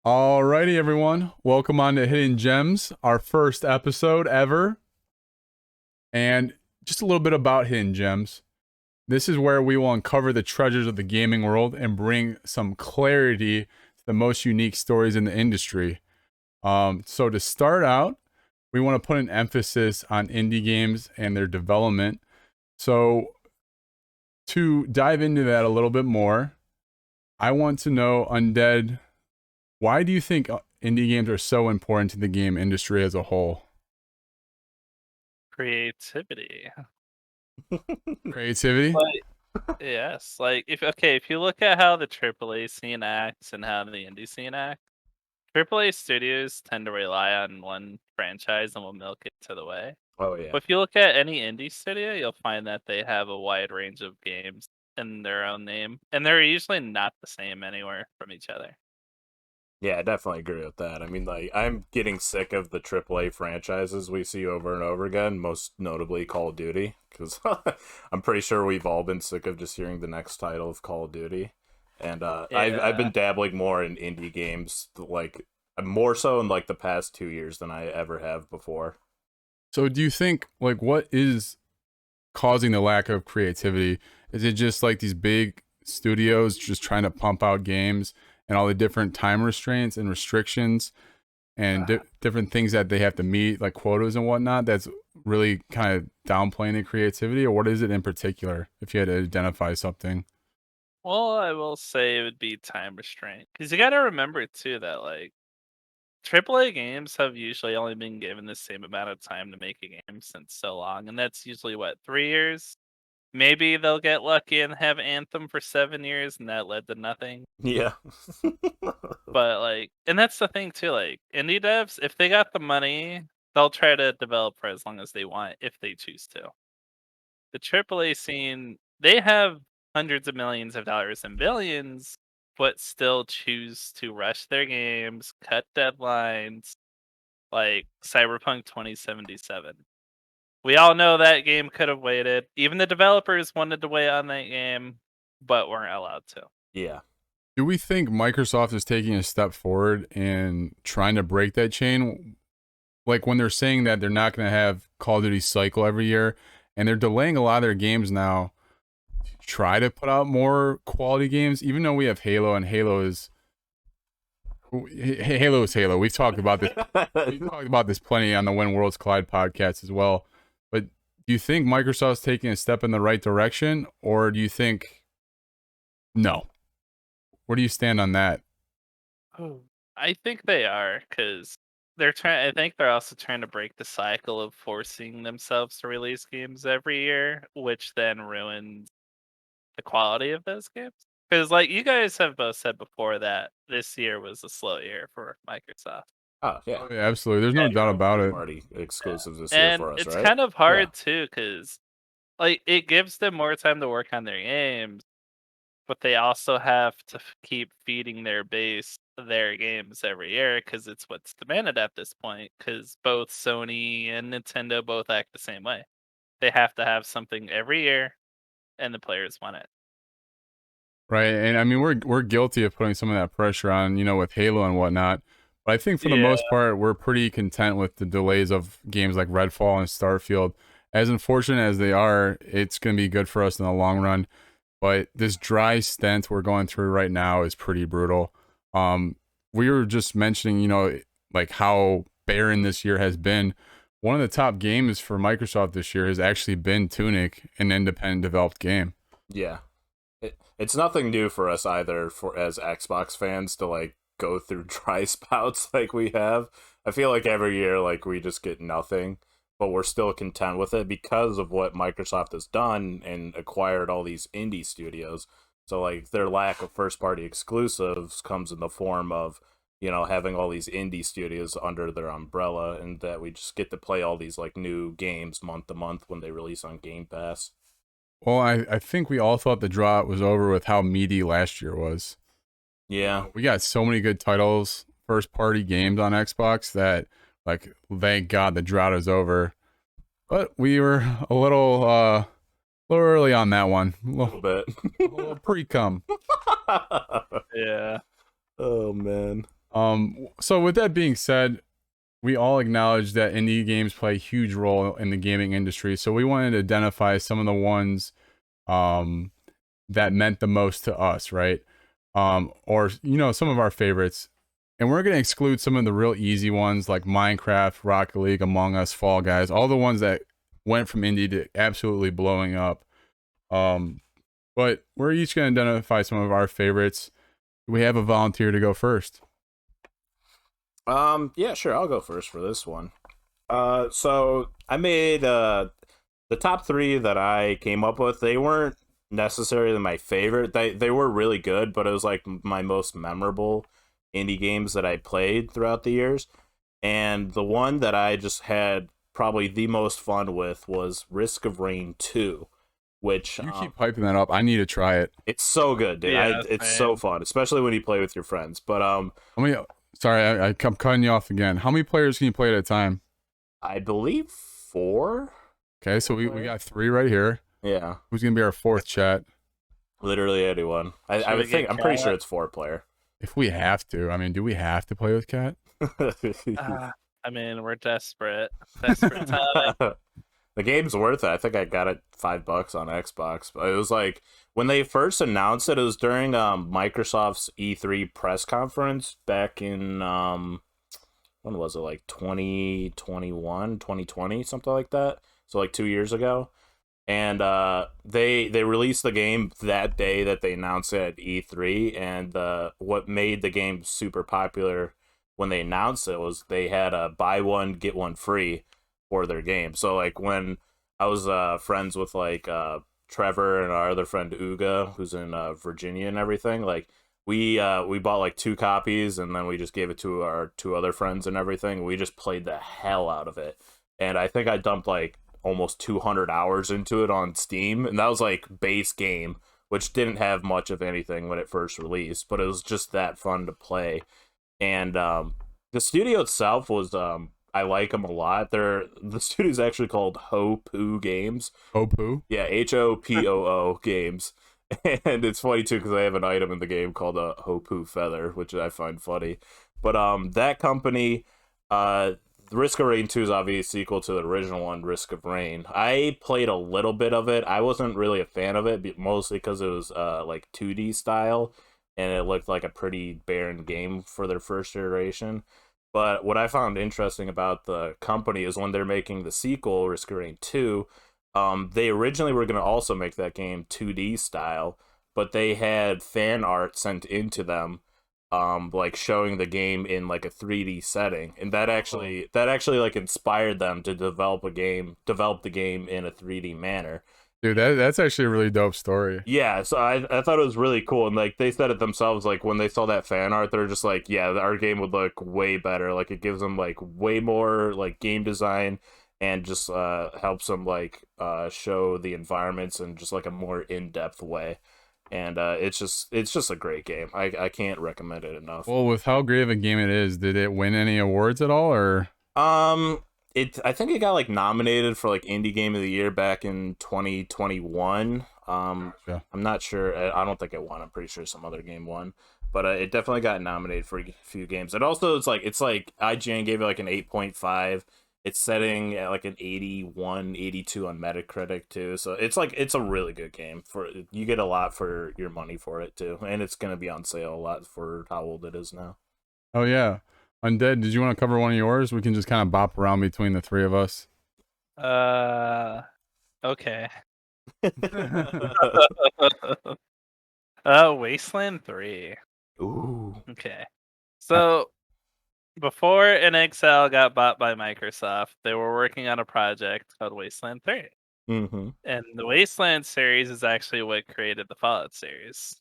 Alrighty, everyone. Welcome on to Hidden Gems, our first episode ever. And just a little bit about Hidden Gems. This is where we will uncover the treasures of the gaming world and bring some clarity to the most unique stories in the industry. So to start out, we want to put an emphasis on indie games and their development. So to dive into that a little bit more, I want to know, Undead, why do you think indie games are so important to the game industry as a whole? Creativity. Creativity? Yes, if you look at how the AAA scene acts and how the indie scene acts, AAA studios tend to rely on one franchise and will milk it to the way. Oh yeah. But if you look at any indie studio, you'll find that they have a wide range of games in their own name, and they're usually not the same anywhere from each other. Yeah, I definitely agree with that. I mean, like, I'm getting sick of the AAA franchises we see over and over again, most notably Call of Duty, because I'm pretty sure we've all been sick of just hearing the next title of Call of Duty. And I've Yeah. been dabbling more in indie games, like more so in like the past 2 years than I ever have before. So do you think, like, what is causing the lack of creativity? Is it just like these big studios just trying to pump out games and all the different time restraints and restrictions and different things that they have to meet, like quotas and whatnot, that's really kind of downplaying the creativity? Or what is it in particular, if you had to identify something? Well, I will say it would be time restraint because you got to remember too that AAA games have usually only been given the same amount of time to make a game since so long, and that's usually what, 3 years? Maybe they'll get lucky and have Anthem for 7 years, and that led to nothing. Yeah. But and that's the thing too. Indie devs, if they got the money, they'll try to develop for as long as they want if they choose to. The AAA scene, they have hundreds of millions of dollars and billions, but still choose to rush their games, cut deadlines, like Cyberpunk 2077. We all know that game could have waited. Even the developers wanted to wait on that game, but weren't allowed to. Yeah. Do we think Microsoft is taking a step forward and trying to break that chain? Like when they're saying that they're not going to have Call of Duty cycle every year, and they're delaying a lot of their games now to try to put out more quality games, even though we have Halo, and Halo is Halo. We've talked about this. We've talked about this plenty on the When Worlds Collide podcast as well. But do you think Microsoft's taking a step in the right direction, or do you think no? Where do you stand on that? Oh. I think they are because they're trying. I think they're also trying to break the cycle of forcing themselves to release games every year, which then ruins the quality of those games. Because you guys have both said before that this year was a slow year for Microsoft. Oh yeah. Oh yeah, absolutely. There's no And doubt no about first it. party exclusives this year And for us, it's right? kind of Yeah. hard too, because it gives them more time to work on their games, but they also have to keep feeding their base their games every year because it's what's demanded at this point. Because both Sony and Nintendo both act the same way. They have to have something every year, and the players want it. Right. And I mean, we're guilty of putting some of that pressure on, with Halo and whatnot. But I think for the Yeah. most part, we're pretty content with the delays of games like Redfall and Starfield. As unfortunate as they are, it's going to be good for us in the long run. But this dry stint we're going through right now is pretty brutal. We were just mentioning, like how barren this year has been. One of the top games for Microsoft this year has actually been Tunic, an independent developed game. Yeah. It's nothing new for us either for as Xbox fans to like go through dry spouts like we have. I feel like every year like we just get nothing, but we're still content with it because of what Microsoft has done and acquired all these indie studios. So like their lack of first party exclusives comes in the form of, having all these indie studios under their umbrella and that we just get to play all these like new games month to month when they release on Game Pass. Well, I think we all thought the drought was over with how meaty last year was. Yeah. We got so many good titles, first party games on Xbox that, like, thank God the drought is over. But we were a little early on that one. A A little bit. little pre cum. Yeah. Oh man. So with that being said, we all acknowledge that indie games play a huge role in the gaming industry. So we wanted to identify some of the ones that meant the most to us, right? Or some of our favorites. And we're going to exclude some of the real easy ones like Minecraft, Rocket League, Among Us, Fall Guys, all the ones that went from indie to absolutely blowing up. But we're each going to identify some of our favorites. We have a volunteer to go first. Yeah, sure, I'll go first for this one. So I made the top 3 that I came up with. They weren't necessarily my favorite. They were really good, but it was like my most memorable indie games that I played throughout the years. And the one that I just had probably the most fun with was Risk of Rain 2, which You keep hyping that up. I need to try it. it's so good, dude. Yeah, It's so fun, especially when you play with your friends. But How many? Sorry, I'm cutting you off again. How many players can you play at a time? I believe 4. Okay, so we got 3 right here. Yeah, Who's gonna be our 4th, chat? literally anyone. Should I we would think. get I'm pretty Cat? sure it's 4-player. If we have to, I mean, do we have to play with Cat? I mean, we're desperate. Desperate time. The game's worth it. I think I got it $5 on Xbox. But it was like when they first announced it. It was during Microsoft's E3 press conference back in when was it, like 2021, 2020, something like that. So like 2 years ago. And they released the game that day that they announced it at E3. And what made the game super popular when they announced it was they had a buy one get one free for their game. So like when I was friends with like Trevor and our other friend Uga, who's in Virginia and everything, like we bought like 2 copies and then we just gave it to our 2 other friends and everything. We just played the hell out of it. And I think I dumped like almost 200 hours into it on Steam, and that was like base game, which didn't have much of anything when it first released, but it was just that fun to play. And the studio itself was I like them a lot. The studio's actually called Hopoo Games. Hopoo? Yeah, Hopoo Games. And it's funny too because I have an item in the game called a Hopoo Feather, which I find funny. But that company, Risk of Rain 2 is obviously a sequel to the original one, Risk of Rain. I played a little bit of it. I wasn't really a fan of it, mostly because it was like 2D style, and it looked like a pretty barren game for their first iteration. But what I found interesting about the company is when they're making the sequel, Risk of Rain 2, they originally were going to also make that game 2D style, but they had fan art sent into them, like showing the game in like a 3D setting, and that actually like inspired them to develop the game in a 3D manner. Dude, that's actually a really dope story. Yeah, so I thought it was really cool, and like they said it themselves, like when they saw that fan art, they're just like, yeah, our game would look way better. Like it gives them like way more like game design, and just helps them like show the environments in just like a more in-depth way. And it's just a great game. I can't recommend it enough. Well, with how great of a game it is, did it win any awards at all, or? I think it got like nominated for like Indie Game of the Year back in 2021. Yeah. I'm not sure. I don't think it won. I'm pretty sure some other game won, but it definitely got nominated for a few games. And also, it's like IGN gave it like an 8.5. It's setting at like an 81, 82 on Metacritic too. So it's a really good game. You get a lot for your money for it too, and it's gonna be on sale a lot for how old it is now. Oh yeah, Undead. Did you want to cover one of yours? We can just kind of bop around between the 3 of us. Okay. Wasteland 3. Ooh. Okay. So before NXL got bought by Microsoft, they were working on a project called Wasteland 3. Mm-hmm. And the Wasteland series is actually what created the Fallout series.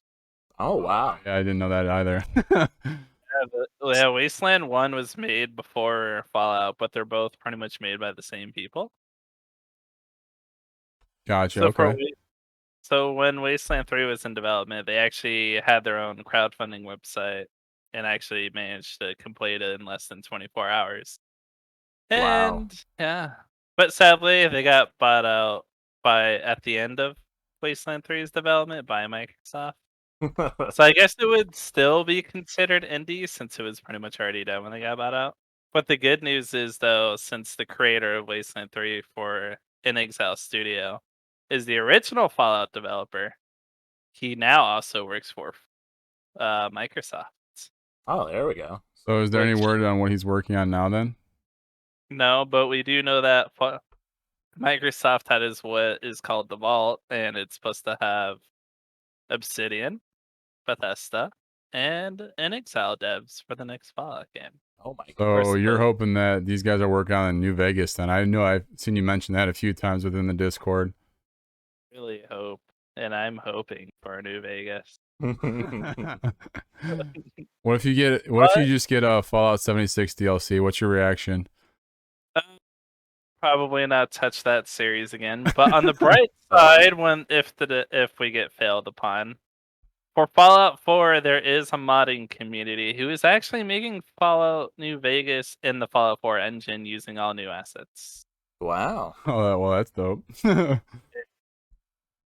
Oh wow. Yeah, I didn't know that either. Yeah, Wasteland 1 was made before Fallout, but they're both pretty much made by the same people. Gotcha. So Okay. So when Wasteland 3 was in development, they actually had their own crowdfunding website and actually managed to complete it in less than 24 hours. Wow. And yeah. But sadly, they got bought out at the end of Wasteland 3's development by Microsoft. So I guess it would still be considered indie since it was pretty much already done when they got bought out. But the good news is though, since the creator of Wasteland 3 for inXile Studio is the original Fallout developer, he now also works for Microsoft. Oh, there we go. So is there any Which- word on what he's working on now then? No, but we do know that Microsoft had what is called the Vault, and it's supposed to have Obsidian, Bethesda, and inXile devs for the next Fallout game. Oh my god. So you're hoping that these guys are working on New Vegas then? I know I've seen you mention that a few times within the Discord. Really hope, and I'm hoping for a New Vegas. What if you just get a Fallout 76 DLC? What's your reaction? Probably not touch that series again. But on the bright side, if we get failed upon, for Fallout 4, there is a modding community who is actually making Fallout New Vegas in the Fallout 4 engine using all new assets. Wow. Oh, well, that's dope.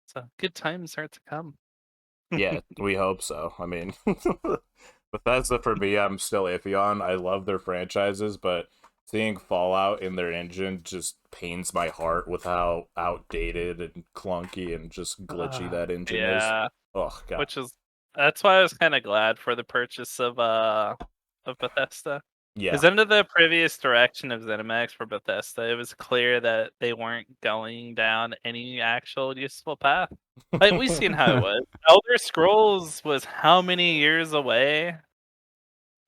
So good times are to come. Yeah, we hope so. I mean, Bethesda for me, I'm still iffy on. I love their franchises, but seeing Fallout in their engine just pains my heart with how outdated and clunky and just glitchy that engine is. Yeah, Oh god. that's why I was kind of glad for the purchase of Bethesda. Yeah. Because under the previous direction of ZeniMax for Bethesda, it was clear that they weren't going down any actual useful path. Like we've seen how it was. Elder Scrolls was how many years away,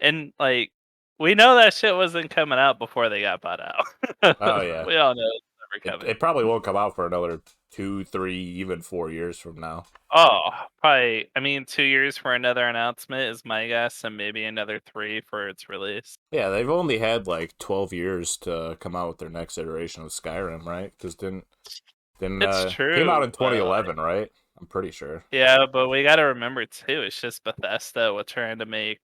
and like we know that shit wasn't coming out before they got bought out. Oh yeah. We all know it's never coming. It probably won't come out for another 2, 3, even 4 years from now. Oh, probably. I mean, 2 years for another announcement is my guess, and maybe another 3 for its release. Yeah, they've only had like 12 years to come out with their next iteration of Skyrim, right? Because didn't It's true. came out in 2011, right? I'm pretty sure. Yeah, but we got to remember too. It's just Bethesda was trying to make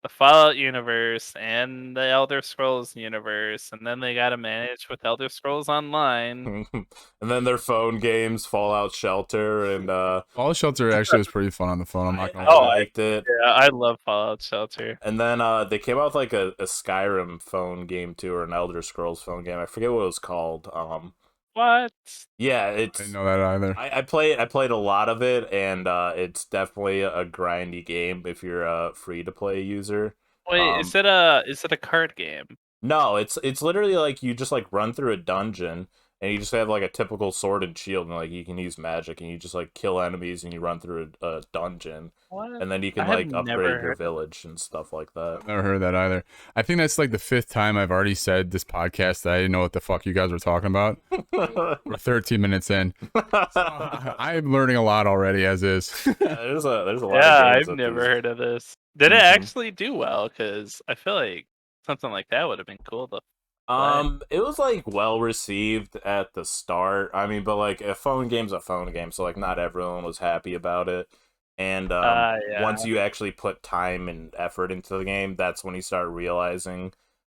the Fallout universe and the Elder Scrolls universe, and then they got to manage with Elder Scrolls Online. And then their phone games, Fallout Shelter, and Fallout Shelter actually was pretty fun on the phone. I'm not gonna I lie. liked it. Yeah, I love Fallout Shelter. And then they came out with like a Skyrim phone game too, or an Elder Scrolls phone game. I forget what it was called. What? Yeah, I it's. didn't know that either. I played a lot of it, and it's definitely a grindy game if you're a free to play user. Wait, is it a card game? No, it's literally like you just like run through a dungeon, and you just have like a typical sword and shield, and like you can use magic, and you just like kill enemies, and you run through a dungeon, What? and then you can I have like never upgrade your heard- village and stuff like that. Never heard that either. I think that's like the 5th time I've already said this podcast that I didn't know what the fuck you guys were talking about. We're 13 minutes in. I'm learning a lot already as is. There's a lot. Yeah, of games I've that never these- heard of this. Did it Mhm. actually do well? Because I feel like something like that would have been cool though. It was like well received at the start. I mean, but like a phone game's a phone game, so like not everyone was happy about it. And Yeah. once you actually put time and effort into the game, that's when you start realizing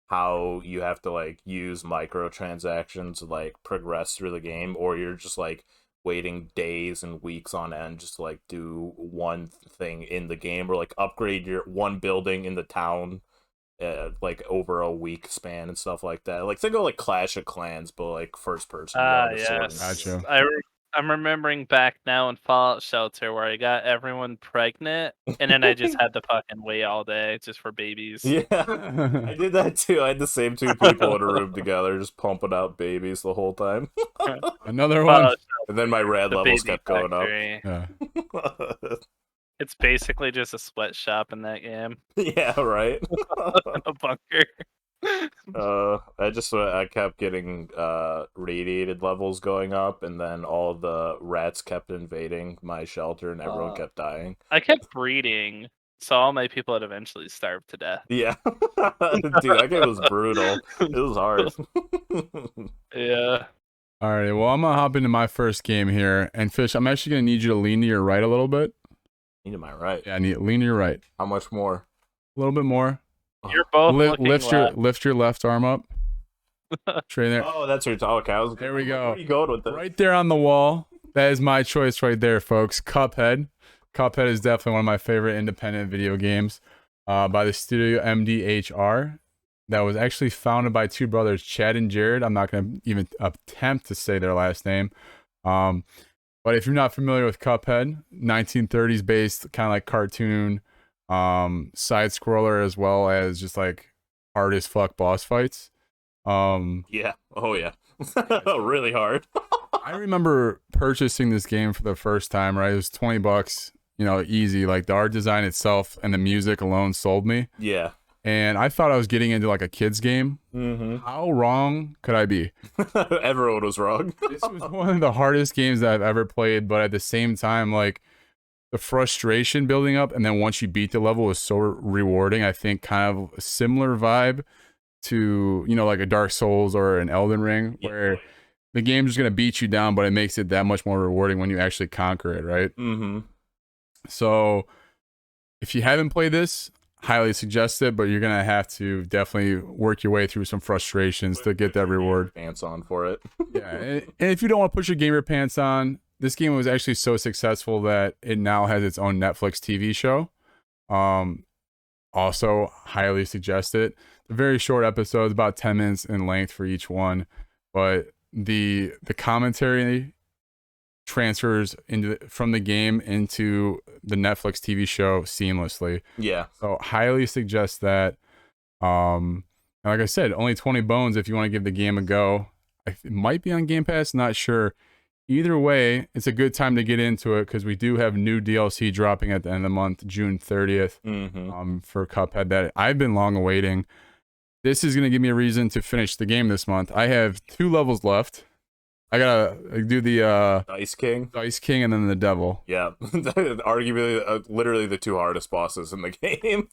how you have to like use microtransactions to like progress through the game, or you're just like waiting days and weeks on end just to like do one thing in the game, or like upgrade your one building in the town like over a week span and stuff like that. Like think of like Clash of Clans, but like first person. Yes. Gotcha. I'm remembering back now in Fallout Shelter where I got everyone pregnant, and then I just had to fucking wait all day just for babies. Yeah, I did that too. I had the same 2 people in a room together, just pumping out babies the whole time. Another one. Fallout And then my red the levels baby kept going factory. Yeah. up. It's basically just a sweatshop in that game. Yeah, right. A bunker. I kept getting radiated levels going up, and then all the rats kept invading my shelter, and everyone kept dying. I kept breeding, so all my people had eventually starved to death. Yeah, dude, that game was brutal. It was hard. Yeah. Alrighty, well, I'm gonna hop into my first game here, and Fish, I'm actually gonna need you to lean to your right a little bit. Need my right. Yeah, lean to your right How much more? a little bit more. You're both looking Lift your left arm up. Straight there. Oh, that's your okay. There we go. Where are you going with this? Right there on the wall. That is my choice right there, folks. Cuphead. Cuphead is definitely one of my favorite independent video games by the studio MDHR that was actually founded by two brothers, Chad and Jared. I'm not going to even attempt to say their last name. But if you're not familiar with Cuphead, 1930s based, kind of like cartoon, side scroller, as well as just like hard as fuck boss fights. Yeah. Oh yeah. Really hard. I remember purchasing this game for the first time, right? It was $20, you know, easy. Like the art design itself and the music alone sold me. Yeah. And I thought I was getting into like a kid's game. Mm-hmm. How wrong could I be? Everyone was wrong. This was one of the hardest games that I've ever played, but at the same time, like the frustration building up, and then once you beat the level was so rewarding. I think kind of a similar vibe to, you know, like a Dark Souls or an Elden Ring, where the game's just gonna beat you down, but it makes it that much more rewarding when you actually conquer it, right? Mm-hmm. So if you haven't played this, highly suggest it, but you're gonna have to definitely work your way through some frustrations to get that reward. Pants on for it. Yeah, and if you don't want to put your gamer pants on, this game was actually so successful that it now has its own Netflix TV show. Also highly suggest it. The very short episodes, about 10 minutes in length for each one, but the commentary transfers from the game into the Netflix TV show seamlessly. Yeah. So highly suggest that. And like I said, only 20 bones if you want to give the game a go. It might be on Game Pass, not sure. Either way, it's a good time to get into it because we do have new DLC dropping at the end of the month, June 30th, for Cuphead that I've been long awaiting. This is going to give me a reason to finish the game this month. I have 2 levels left. I gotta do the Dice King, and then the Devil. Yeah, arguably, literally the 2 hardest bosses in the game.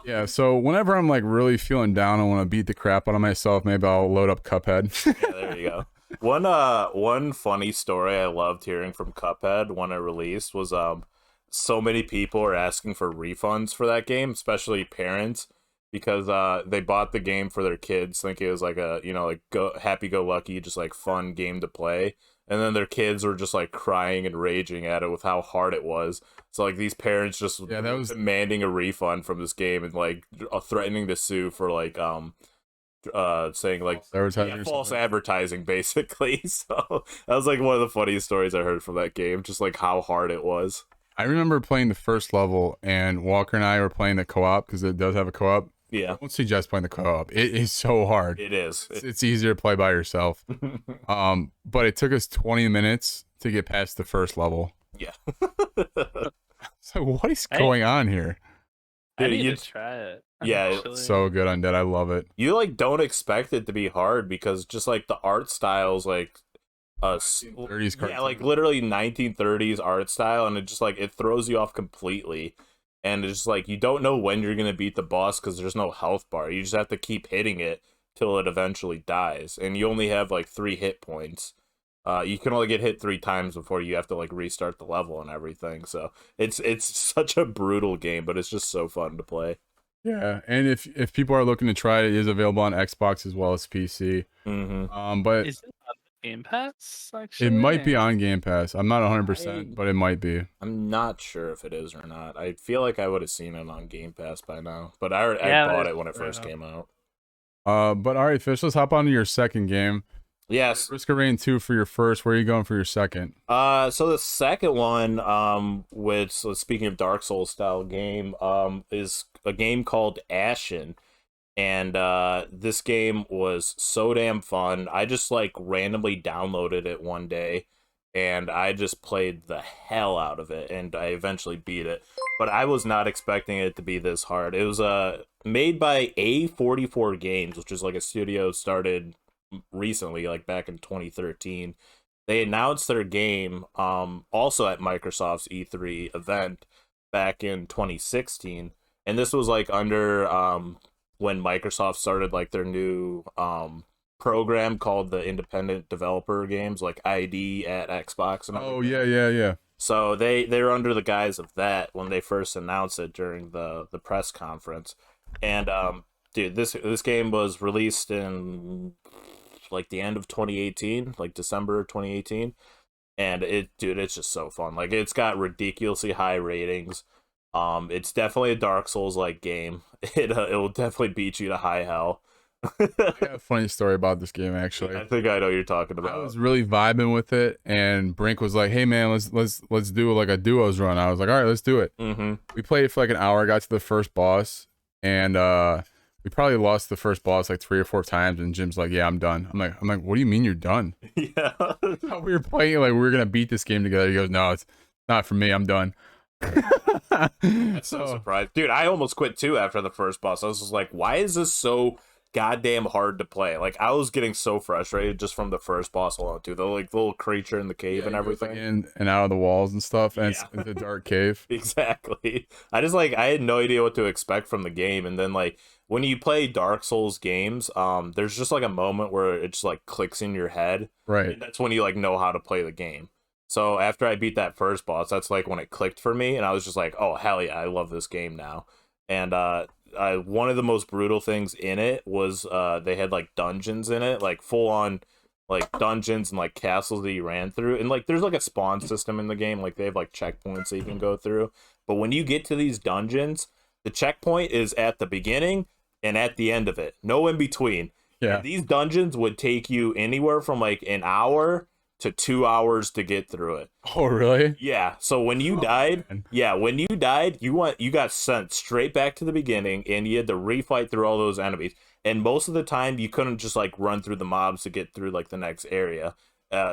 Yeah, so whenever I'm like really feeling down and want to beat the crap out of myself, maybe I'll load up Cuphead. Yeah, there you go. One funny story I loved hearing from Cuphead when it released was so many people are asking for refunds for that game, especially parents, because they bought the game for their kids, thinking it was like a, you know, like happy-go-lucky, just like fun game to play, and then their kids were just like crying and raging at it with how hard it was. So like these parents just that was demanding a refund from this game and like threatening to sue for like saying like false advertising basically. So that was like one of the funniest stories I heard from that game, just like how hard it was. I remember playing the first level and Walker and I were playing the co-op because it does have a co-op. Yeah. I don't suggest playing the co-op. It is so hard. It is. It's easier to play by yourself. But it took us 20 minutes to get past the first level. Yeah. So what is going on here? I need to try it. Yeah, it's so good, Undead. I love it. You like don't expect it to be hard because just like the art styles, like 30s cartoon. Yeah, like literally 1930s art style, and it just like it throws you off completely. And it's just like you don't know when you're gonna beat the boss because there's no health bar. You just have to keep hitting it till it eventually dies, and you only have like 3 hit points. You can only get hit 3 times before you have to like restart the level and everything. So it's such a brutal game, but it's just so fun to play. Yeah, and if people are looking to try it, it is available on Xbox as well as PC. But is it on Game Pass? Actually, it might be on Game Pass. I'm not 100%, but it might be. I'm not sure if it is or not. I feel like I would have seen it on Game Pass by now, but I bought it when it first came out. But all right, Fish, let's hop on to your second game. Yes. Risk of Rain 2 for your first. Where are you going for your second? So the second one, speaking of Dark Souls style game, is a game called Ashen. And this game was so damn fun. I just like randomly downloaded it one day and I just played the hell out of it, and I eventually beat it. But I was not expecting it to be this hard. It was made by A44 Games, which is like a studio started recently, like back in 2013. They announced their game also at Microsoft's E3 event back in 2016, and this was like under when Microsoft started like their new program called the Independent Developer Games, like ID at Xbox and everything. Yeah. So they're under the guise of that when they first announced it during the press conference. And dude, this game was released in like the end of 2018, like December 2018. and it's just so fun. Like, it's got ridiculously high ratings. It's definitely a Dark Souls like game. It will definitely beat you to high hell. I got a funny story about this game actually. I think I know what you're talking I about. was really vibing with it, and Brink was like, "Hey man, let's do like a duos run." I was like, "All right, let's do it." Mm-hmm. We played it for like an hour, got to the first boss, and we probably lost the first boss like 3 or 4 times. And Jim's like, "Yeah, I'm done." I'm like, "What do you mean you're done?" Yeah. We were playing like we were gonna beat this game together. He goes, "No, it's not for me. I'm done." That's so surprised. Dude, I almost quit too after the first boss. I was just like, why is this so goddamn hard to play? Like, I was getting so frustrated just from the first boss alone, too. The like little creature in the cave and everything. Like, in and out of the walls and stuff, and it's a dark cave. Exactly. I had no idea what to expect from the game, and then like when you play Dark Souls games, there's just like a moment where it just like clicks in your head. Right. And that's when you like know how to play the game. So after I beat that first boss, that's like when it clicked for me, and I was just like, oh hell yeah, I love this game now. And one of the most brutal things in it was they had like dungeons in it, like full on like dungeons and like castles that you ran through, and like there's like a spawn system in the game, like they have like checkpoints that you can go through. But when you get to these dungeons, the checkpoint is at the beginning and at the end of it, no in between. Yeah. And these dungeons would take you anywhere from like an hour to 2 hours to get through it. Oh really? Yeah. So when you died, man. you got sent straight back to the beginning, and you had to refight through all those enemies. And most of the time, you couldn't just like run through the mobs to get through like the next area.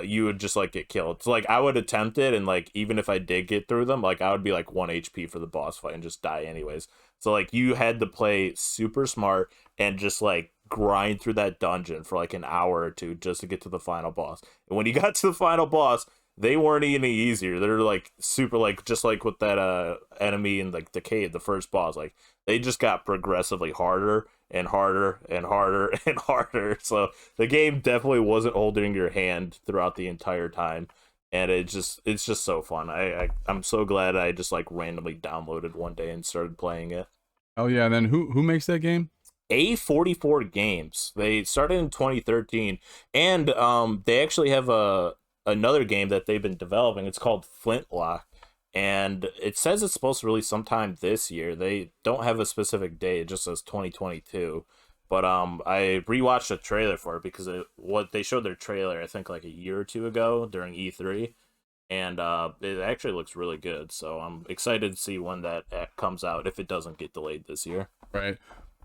You would just like get killed. So like I would attempt it, and like even if I did get through them, like I would be like 1 HP for the boss fight and just die anyways. So like you had to play super smart and just like grind through that dungeon for like an hour or two just to get to the final boss. And when you got to the final boss, they weren't any easier. They're like super, like just like with that enemy in like the cave, the first boss, like they just got progressively harder and harder and harder and harder. So the game definitely wasn't holding your hand throughout the entire time. And it's just so fun. I'm so glad I just like randomly downloaded one day and started playing it. Oh yeah, and then who makes that game? A44 Games. They started in 2013, and they actually have another game that they've been developing. It's called Flintlock, and it says it's supposed to release sometime this year. They don't have a specific date; it just says 2022. But I rewatched a trailer for it because what they showed their trailer, I think like a year or two ago during E3, and it actually looks really good. So I'm excited to see when that comes out if it doesn't get delayed this year. Right.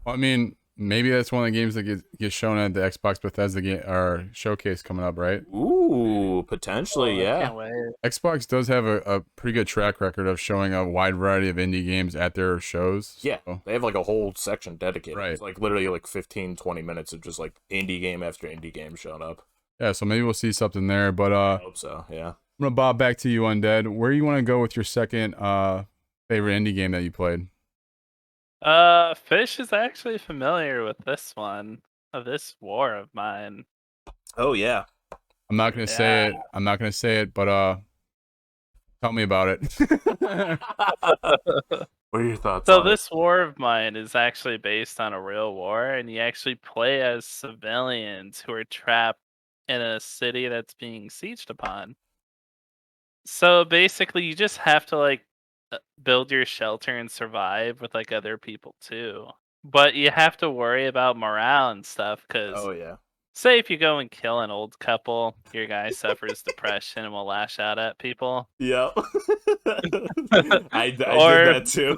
Well, I mean, maybe that's one of the games that gets shown at the Xbox Bethesda game or showcase coming up, right? Ooh, potentially, I yeah. can't wait. Xbox does have a pretty good track record of showing a wide variety of indie games at their shows. Yeah, so. they have like a whole section dedicated. Right. It's like literally like 15, 20 minutes of just like indie game after indie game showing up. Yeah, so maybe we'll see something there. But I hope so, yeah. I'm gonna bob back to you, Undead. Where do you want to go with your second favorite indie game that you played? Fish is actually familiar with this one, of this war of mine. Oh yeah. I'm not gonna say it. I'm not gonna say it, but tell me about it. What are your thoughts So on it? this war of mine is actually based on a real war, and you actually play as civilians who are trapped in a city that's being sieged upon. So basically, you just have to like build your shelter and survive with like other people too. But you have to worry about morale and stuff because Oh yeah. say if you go and kill an old couple, your guy suffers depression and will lash out at people. Yep. I did Or- that too.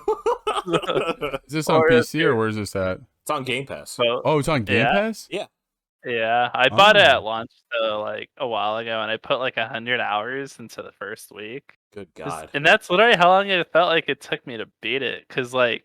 Is this on Or if PC or where's this at? It's on Game Pass. So Oh, it's on Game Yeah. Pass? yeah, I bought it Oh. at launch though, like a while ago, and I put like 100 hours into the first week. Good God. And that's literally how long it felt like it took me to beat it. Cause like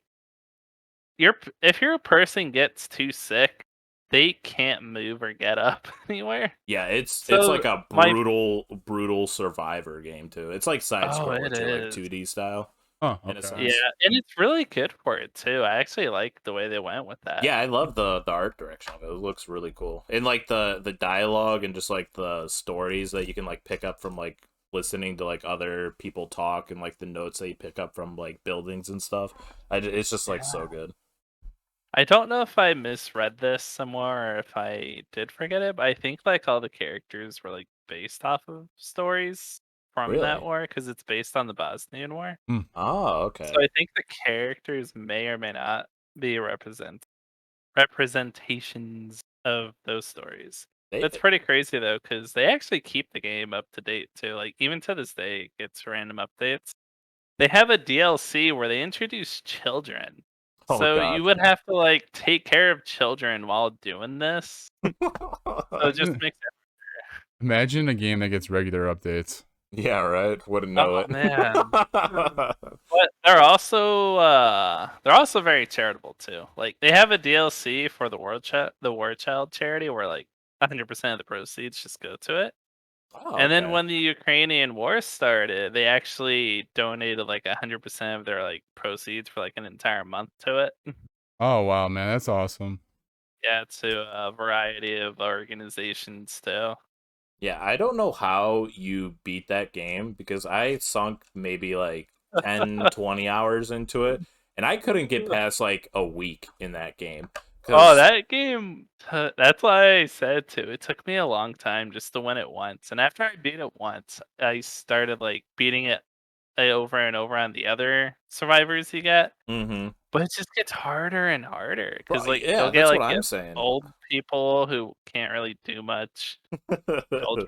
if your person gets too sick, they can't move or get up anywhere. Yeah, it's So like a my- brutal survivor game too. It's like side scroller it too, like is. 2D style. Oh, In a okay. sense. Yeah, and it's really good for it too. I actually like the way they went with that. Yeah, I love the art direction of it. It looks really cool. And like the dialogue and just like the stories that you can like pick up from like listening to like other people talk, and like the notes that you pick up from like buildings and stuff. It's just like so good. I don't know if I misread this somewhere or if I did forget it, but I think like all the characters were like based off of stories from Really? that war because it's based on the Bosnian War. Oh, okay. So I think the characters may or may not be representations of those stories. That's pretty crazy though, because they actually keep the game up to date too. Like even to this day, it gets random updates. They have a DLC where they introduce children. Oh, So God. you would have to like take care of children while doing this. So it just makes Imagine a game that gets regular updates. Yeah, right. Wouldn't know it. man. But they're also very charitable too. Like they have a DLC for the War Child charity where like 100% of the proceeds just go to it. Oh, And then okay. when the Ukrainian war started, they actually donated like 100% of their like proceeds for like an entire month to it. Oh wow, man, that's awesome. Yeah, to a variety of organizations too. Yeah, I don't know how you beat that game because I sunk maybe like 10, 20 hours into it, and I couldn't get past like a week in that game. Oh, that game. That's why I said too. It took me a long time just to win it once, and after I beat it once, I started like beating it over and over on the other survivors you get. Mm-hmm. But it just gets harder and harder because like yeah, you'll get that's like what I'm saying. old people who can't really do much. Children.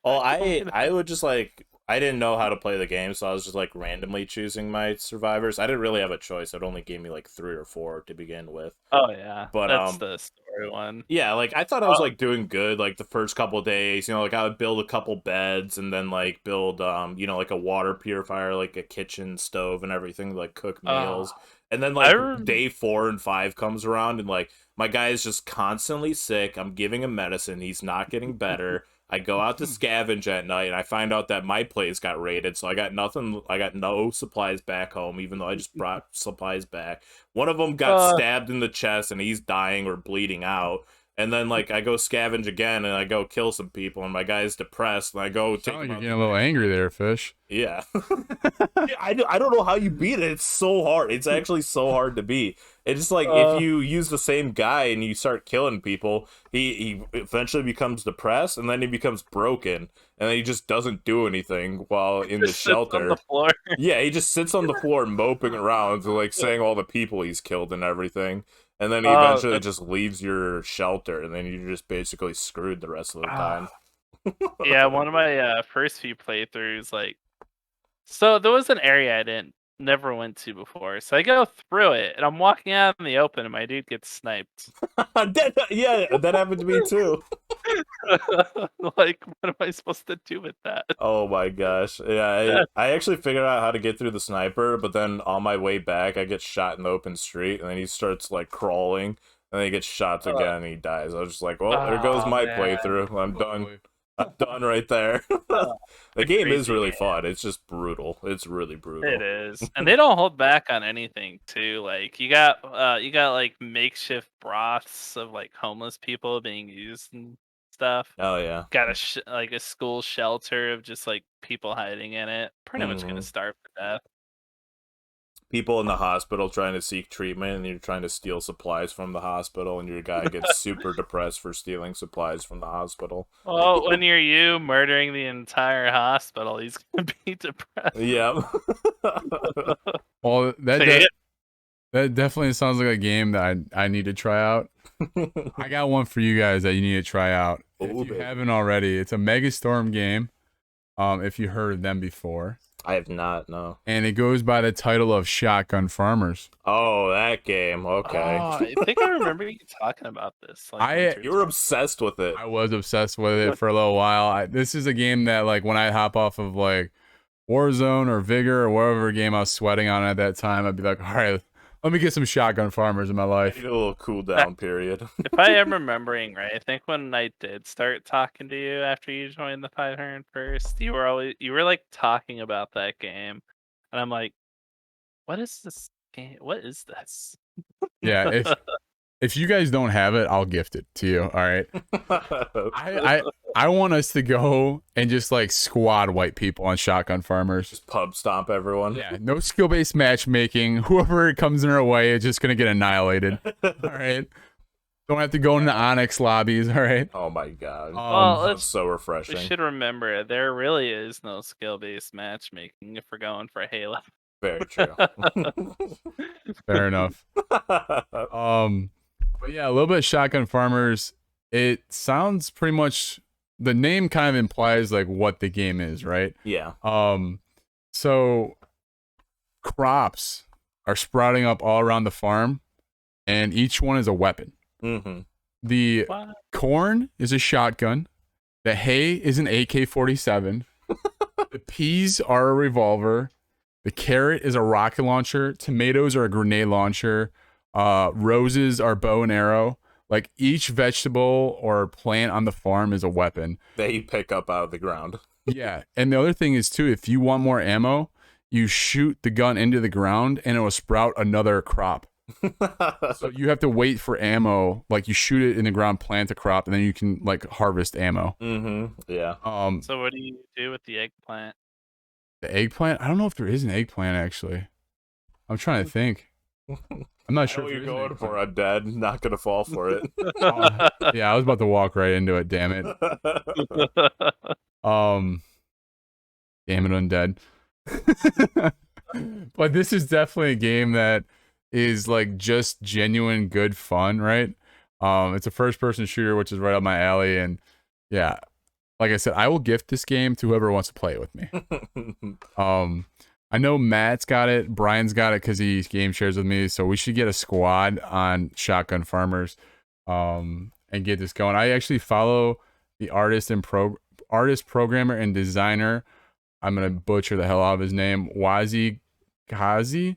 Well, I would just like I didn't know how to play the game, so I was just like randomly choosing my survivors. I didn't really have a choice. It only gave me like 3 or 4 to begin with. Oh yeah, But that's the story one. yeah, like I thought I was like doing good like the first couple of days, like I would build a couple beds and then like build like a water purifier, like a kitchen stove and everything, like cook meals. And then like day 4 and 5 comes around and like my guy is just constantly sick. I'm giving him medicine. He's not getting better. I go out to scavenge at night and I find out that my place got raided, so I got nothing. I got no supplies back home, even though I just brought supplies back. One of them got stabbed in the chest and he's dying or bleeding out. And then like I go scavenge again and I go kill some people and my guy's depressed and I go take him. You're getting a little angry there, Fish. Yeah. I don't know how you beat it. It's so hard. It's actually so hard to beat. It's just like if you use the same guy and you start killing people, he eventually becomes depressed and then he becomes broken and then he just doesn't do anything while in the shelter. On the floor. Yeah, he just sits on the floor moping around, like saying all the people he's killed and everything. And then he eventually just leaves your shelter and then you're just basically screwed the rest of the time. Yeah, one of my first few playthroughs, like, so there was an area I never went to before. So I go through it, and I'm walking out in the open, and my dude gets sniped. that happened to me too. Like, what am I supposed to do with that? Oh my gosh. Yeah, I actually figured out how to get through the sniper, but then on my way back, I get shot in the open street, and then he starts, like, crawling, and then he gets shot again, and he dies. I was just like, well, there goes my playthrough. I'm done. I'm done right there. The game is really fun. It's just brutal. It's really brutal. It is, and they don't hold back on anything too. Like you got like makeshift broths of like homeless people being used and stuff. Oh yeah. Got like a school shelter of just like people hiding in it. Pretty much gonna starve to death. People in the hospital trying to seek treatment and you're trying to steal supplies from the hospital and your guy gets super depressed for stealing supplies from the hospital. Well, when you're you murdering the entire hospital, he's gonna be depressed. Yeah. Well, that definitely sounds like a game that I need to try out. I got one for you guys that you need to try out. If you haven't already, it's a Megastorm game. If you heard of them before. I have not, no. And it goes by the title of Shotgun Farmers. Oh, that game. Okay. Oh, I think I remember you talking about this. Like, you were obsessed with it. I was obsessed with it for a little while. This is a game that, like, when I hop off of, like, Warzone or Vigor or whatever game I was sweating on at that time, I'd be like, all right, let me get some Shotgun Farmers in my life. I need a little cool down period. If I am remembering right, I think when I did start talking to you after you joined the 501st, you were like talking about that game, and I'm like, what is this game? What is this? Yeah, if you guys don't have it, I'll gift it to you. All right. I want us to go and just like squad wipe people on Shotgun Farmers. Just pub stomp everyone. Yeah, no skill based matchmaking. Whoever comes in our way is just gonna get annihilated. All right. Don't have to go into Onyx lobbies, all right? Oh my god. Well, That's so we refreshing. should remember there really is no skill-based matchmaking if we're going for Halo. Very true. Fair enough. But yeah, a little bit of Shotgun Farmers. It sounds pretty much, the name kind of implies like what the game is, right? Yeah. So crops are sprouting up all around the farm, and each one is a weapon. Mm-hmm. The What? corn is a shotgun. The hay is an AK-47. The peas are a revolver. The carrot is a rocket launcher. Tomatoes are a grenade launcher. Roses are bow and arrow. Like each vegetable or plant on the farm is a weapon. That you pick up out of the ground. Yeah. And the other thing is too, if you want more ammo, you shoot the gun into the ground and it will sprout another crop. So you have to wait for ammo. Like you shoot it in the ground, plant the crop, and then you can like harvest ammo. Mm-hmm. Yeah. So what do you do with the eggplant? The eggplant? I don't know if there is an eggplant actually. I'm trying to think. I'm not sure. What if you're there is an going for, Undead. Not gonna fall for it. yeah, I was about to walk right into it. Damn it. Damn it, Undead. But this is definitely a game that is like just genuine good fun, right? It's a first-person shooter, which is right up my alley, and yeah, like I said, I will gift this game to whoever wants to play it with me. I know Matt's got it, Brian's got it because he game shares with me, so we should get a squad on Shotgun Farmers, and get this going. I actually follow the artist, programmer, and designer. I'm gonna butcher the hell out of his name, Wazi Kazi.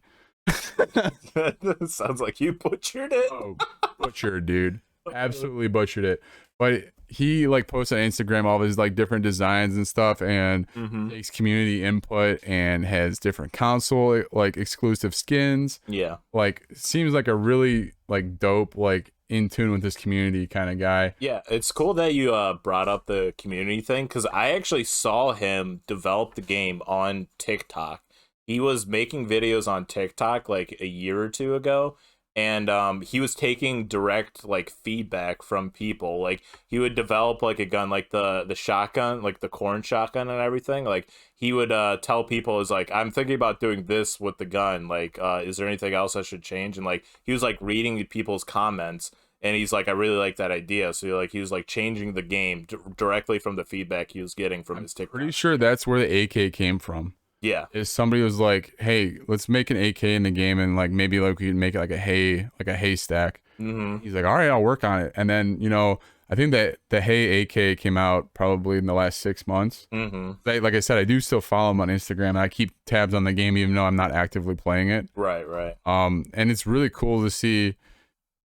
Sounds like you butchered it. Oh, butchered, dude. Absolutely butchered it. But he like posts on Instagram all of his like different designs and stuff, and takes community input and has different console like exclusive skins. Yeah. Like seems like a really like dope, like in tune with this community kind of guy. Yeah, it's cool that you brought up the community thing, because I actually saw him develop the game on TikTok. He was making videos on TikTok like a year or two ago, and he was taking direct like feedback from people. Like he would develop like a gun, like the shotgun, like the corn shotgun and everything. Like he would tell people, is like, I'm thinking about doing this with the gun, like is there anything else I should change? And like he was like reading people's comments, and he's like, I really like that idea. So like he was like changing the game directly from the feedback he was getting from his TikTok. Pretty sure that's where the AK came from. Yeah. Is somebody was like, hey, let's make an AK in the game, and like maybe like we can make it like a haystack. He's like, all right, I'll work on it. And then, you know, I think that the Hay AK came out probably in the last 6 months. Like I said, I do still follow him on Instagram, and I keep tabs on the game even though I'm not actively playing it. Right, right. And it's really cool to see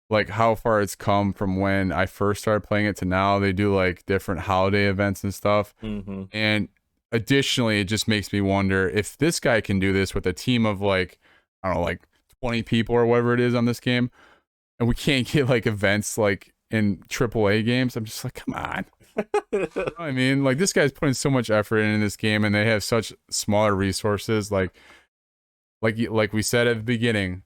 like how far it's come from when I first started playing it to now. They do like different holiday events and stuff. And additionally, it just makes me wonder if this guy can do this with a team of like, I don't know, like 20 people or whatever it is on this game, and we can't get like events like in AAA games. I'm just like, come on. You know what I mean, like this guy's putting so much effort in this game, and they have such smaller resources. Like we said at the beginning,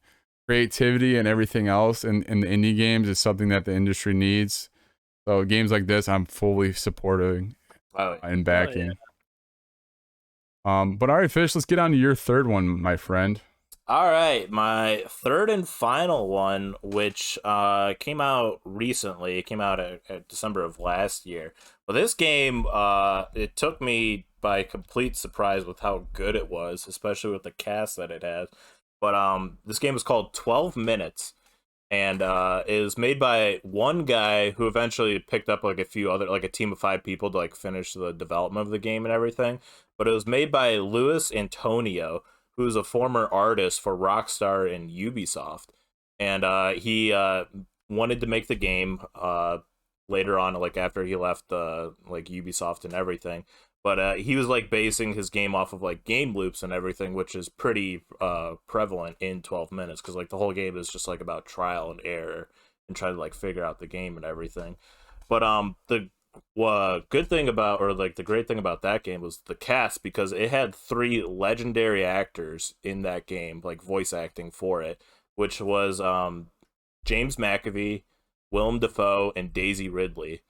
creativity and everything else in the indie games is something that the industry needs. So games like this, I'm fully supporting and backing. But all right, Fish, let's get on to your third one, my friend. All right, my third and final one, which came out recently. It came out at December of last year. But this game, it took me by complete surprise with how good it was, especially with the cast that it has. But this game is called 12 Minutes, and it was made by one guy who eventually picked up like a few other, like a team of 5 people to like finish the development of the game and everything. But it was made by Luis Antonio, who's a former artist for Rockstar and Ubisoft, and he wanted to make the game later on, like after he left like Ubisoft and everything. But he was like basing his game off of like game loops and everything, which is pretty prevalent in 12 Minutes, because like the whole game is just like about trial and error and trying to like figure out the game and everything. But the good thing about, or like the great thing about that game was the cast, because it had 3 legendary actors in that game, like voice acting for it, which was James McAvee, Willem Dafoe, and Daisy Ridley.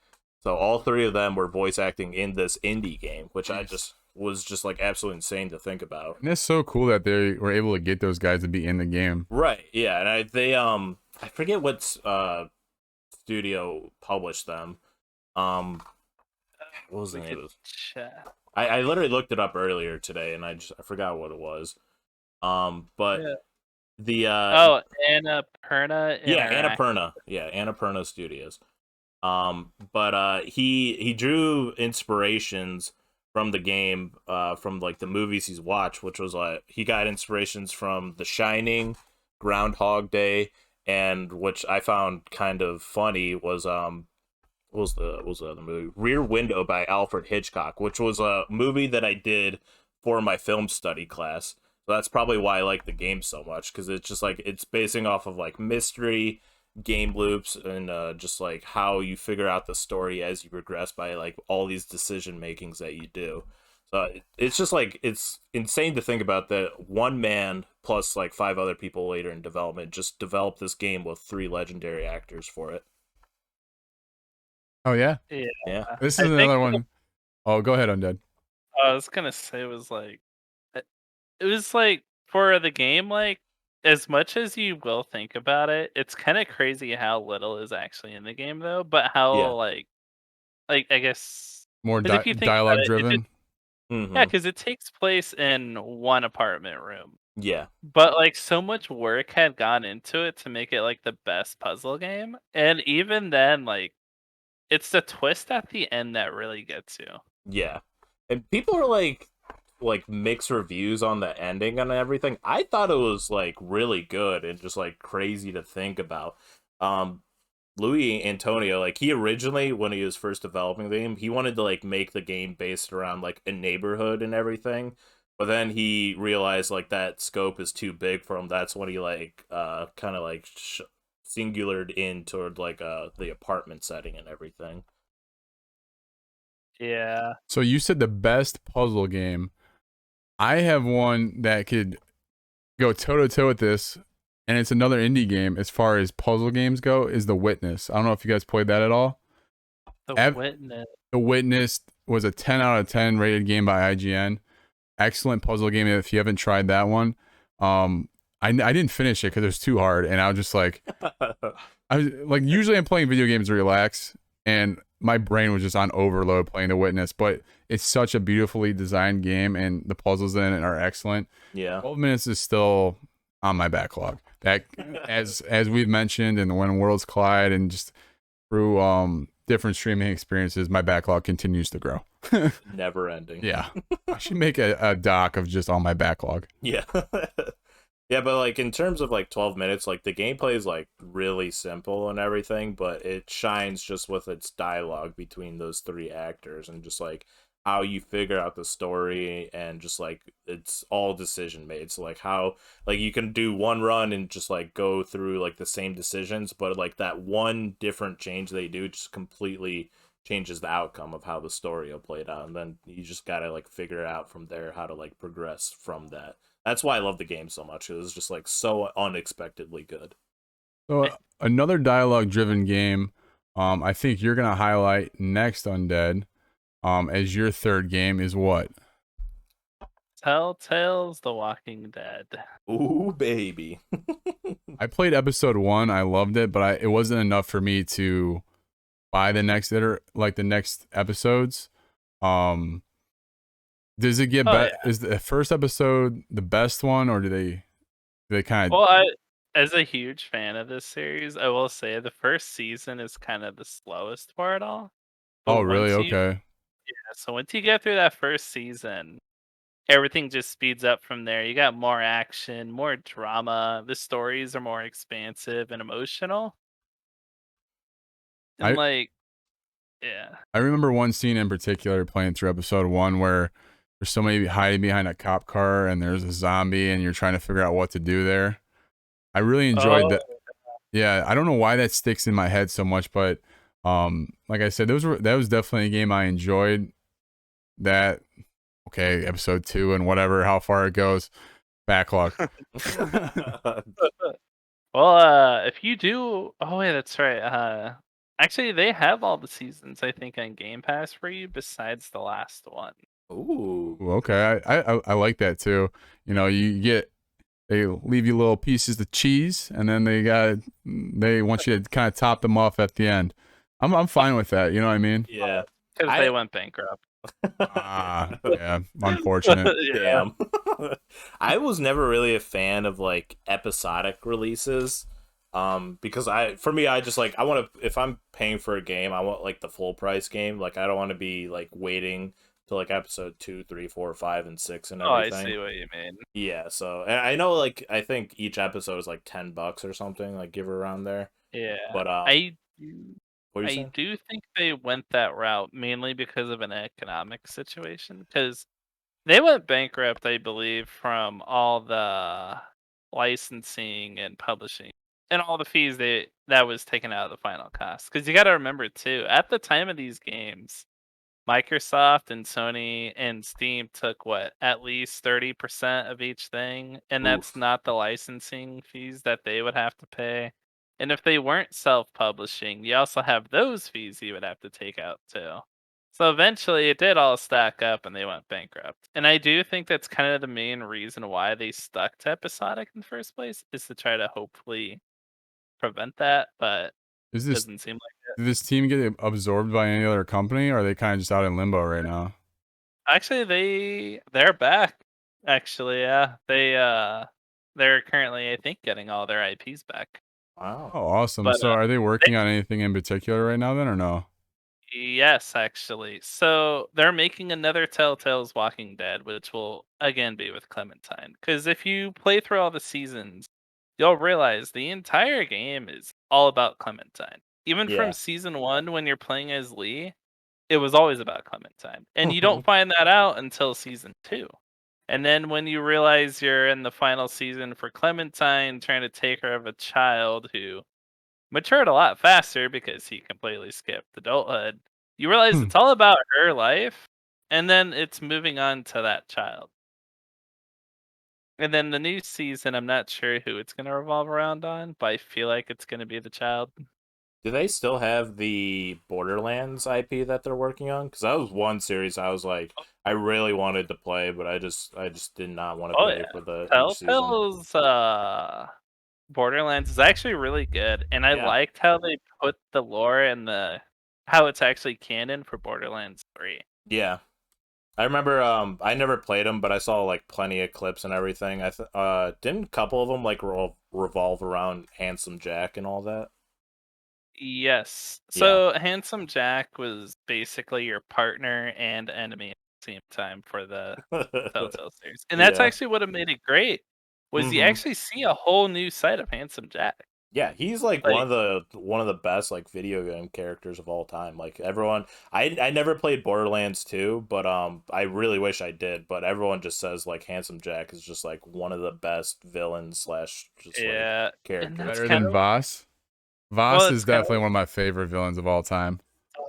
So all three of them were voice acting in this indie game, which I just was just like absolutely insane to think about. And it's so cool that they were able to get those guys to be in the game. Right, yeah, and I forget what studio published them. What was the We name could of it? chat. I literally looked it up earlier today, and I forgot what it was. But Yeah. the Oh, Annapurna yeah, Interactive. Annapurna Studios. But he drew inspirations from the game, from like the movies he's watched, which was like he got inspirations from The Shining, Groundhog Day, and which I found kind of funny was what was the other movie? Rear Window by Alfred Hitchcock, which was a movie that I did for my film study class. So that's probably why I like the game so much, because it's just like it's basing off of like mystery, game loops, and just like how you figure out the story as you progress by like all these decision makings that you do. So it's just like it's insane to think about that one man plus like 5 other people later in development just developed this game with 3 legendary actors for it. Oh yeah, Yeah. Yeah. this I is think another one. Oh, go ahead, Undead. I was gonna say it was like for the game, like as much as you will think about it, it's kind of crazy how little is actually in the game though, but how Yeah. like I guess More because if you think about dialogue it, driven. yeah, Mm-hmm. because it takes place in one apartment room. Yeah. But like so much work had gone into it to make it like the best puzzle game. And even then, like it's the twist at the end that really gets you. Yeah. And people are like mixed reviews on the ending and everything. I thought it was like really good and just like crazy to think about. Um Louis Antonio, like he originally when he was first developing the game, he wanted to like make the game based around like a neighborhood and everything. But then he realized like that scope is too big for him. That's when he like kind of like singulared in toward like the apartment setting and everything. Yeah. So you said the best puzzle game. I have one that could go toe to toe with this, and it's another indie game as far as puzzle games go. Is The Witness? I don't know if you guys played that at all. The Ev- Witness. The Witness was a 10 out of 10 rated game by IGN. Excellent puzzle game. If you haven't tried that one, I didn't finish it because it was too hard, and I was just like, I was like, usually I'm playing video games to relax, and my brain was just on overload playing The Witness. But it's such a beautifully designed game, and the puzzles in it are excellent. Yeah. 12 minutes is still on my backlog. That, as we've mentioned, and when worlds collide, and just through different streaming experiences, my backlog continues to grow. Never ending. Yeah, I should make a doc of just all my backlog. Yeah. Yeah, but like in terms of like 12 minutes, like the gameplay is like really simple and everything, but it shines just with its dialogue between those 3 actors and just like how you figure out the story and just like it's all decision made. So like how like you can do one run and just like go through like the same decisions, but like that one different change they do just completely changes the outcome of how the story will play out, and then you just gotta like figure out from there how to like progress from that. That's why I love the game so much. It was just like so unexpectedly good. So another dialogue driven game, I think you're gonna highlight next, Undead, as your third game is what? Telltale's The Walking Dead. Ooh, baby. I played episode 1, I loved it, but it wasn't enough for me to buy the next the next episodes. Does it get better? Yeah. Is the first episode the best one, or do they kind of? Well, as a huge fan of this series, I will say the first season is kind of the slowest for it all. But Oh, really? Okay. so once you get through that first season, everything just speeds up from there. You got more action, more drama. The stories are more expansive and emotional. And I like, yeah. I remember one scene in particular playing through episode 1 where there's somebody hiding behind a cop car and there's a zombie and you're trying to figure out what to do there. I really enjoyed that. Oh, Yeah, I don't know why that sticks in my head so much, but like I said, that was definitely a game I enjoyed. That okay, episode 2 and whatever, how far it goes, backlog. Well, if you do, oh wait, that's right. Actually, they have all the seasons I think on Game Pass for you, besides the last one. Ooh. Ooh, okay, I like that too. You know, they leave you little pieces of cheese, and then they want you to kind of top them off at the end. I'm fine with that. You know what I mean? Yeah. Because they I went bankrupt. Yeah, unfortunate. Yeah. Damn. I was never really a fan of like episodic releases. Because for me, I just like, I want to, if I'm paying for a game, I want like the full price game. Like, I don't want to be like waiting to like episode 2, 3, 4, 5, and 6 and Oh, I everything. see what you mean. Yeah, so and I know, like, I think each episode is like $10 or something, like give it around there. Yeah, But what are you I saying? do think they went that route mainly because of an economic situation. Because they went bankrupt, I believe, from all the licensing and publishing and all the fees that was taken out of the final cost. Because you got to remember too, at the time of these games, Microsoft and Sony and Steam took what, at least 30% of each thing, and that's Oof. not the licensing fees that they would have to pay. And if they weren't self-publishing, you also have those fees you would have to take out too. So eventually it did all stack up and they went bankrupt. And I do think that's kind of the main reason why they stuck to episodic in the first place, is to try to hopefully prevent that, but Is this doesn't seem like it. Did this team get absorbed by any other company, or are they kind of just out in limbo right now? Actually, they're back. Actually, yeah. They're currently, I think, getting all their IPs back. Wow. Oh, awesome. But So are they they, working on anything in particular right now then, or no? yes, actually. So they're making another Telltale's Walking Dead, which will again be with Clementine. Because if you play through all the seasons, you'll realize the entire game is all about Clementine. Even from Yeah. season one, when you're playing as Lee, it was always about Clementine. And you don't find that out until season two. And then when you realize you're in the final season for Clementine, trying to take her of a child who matured a lot faster because he completely skipped adulthood, you realize Hmm. it's all about her life, and then it's moving on to that child. And then the new season, I'm not sure who it's going to revolve around on, but I feel like it's going to be the child. Do they still have the Borderlands IP that they're working on? Because that was one series I was like, I really wanted to play, but I just did not want to Oh pay yeah, for the each season. Telltale's Borderlands is actually really good, and I Yeah. liked how they put the lore and the how it's actually canon for Borderlands 3. Yeah. I remember I never played them, but I saw like plenty of clips and everything. Didn't a couple of them like revolve around Handsome Jack and all that? Yes. Yeah. So Handsome Jack was basically your partner and enemy at the same time for the Telltale series. And that's Yeah. actually what made it great, was you Mhm. actually see a whole new side of Handsome Jack. Yeah, he's like Like, one of the best like video game characters of all time. Like everyone, I never played Borderlands 2, but I really wish I did. But everyone just says like Handsome Jack is just like one of the best villains slash just like yeah, and characters. that's Better kind than of, Voss? well, Voss is it's kind definitely one of my favorite villains of all time.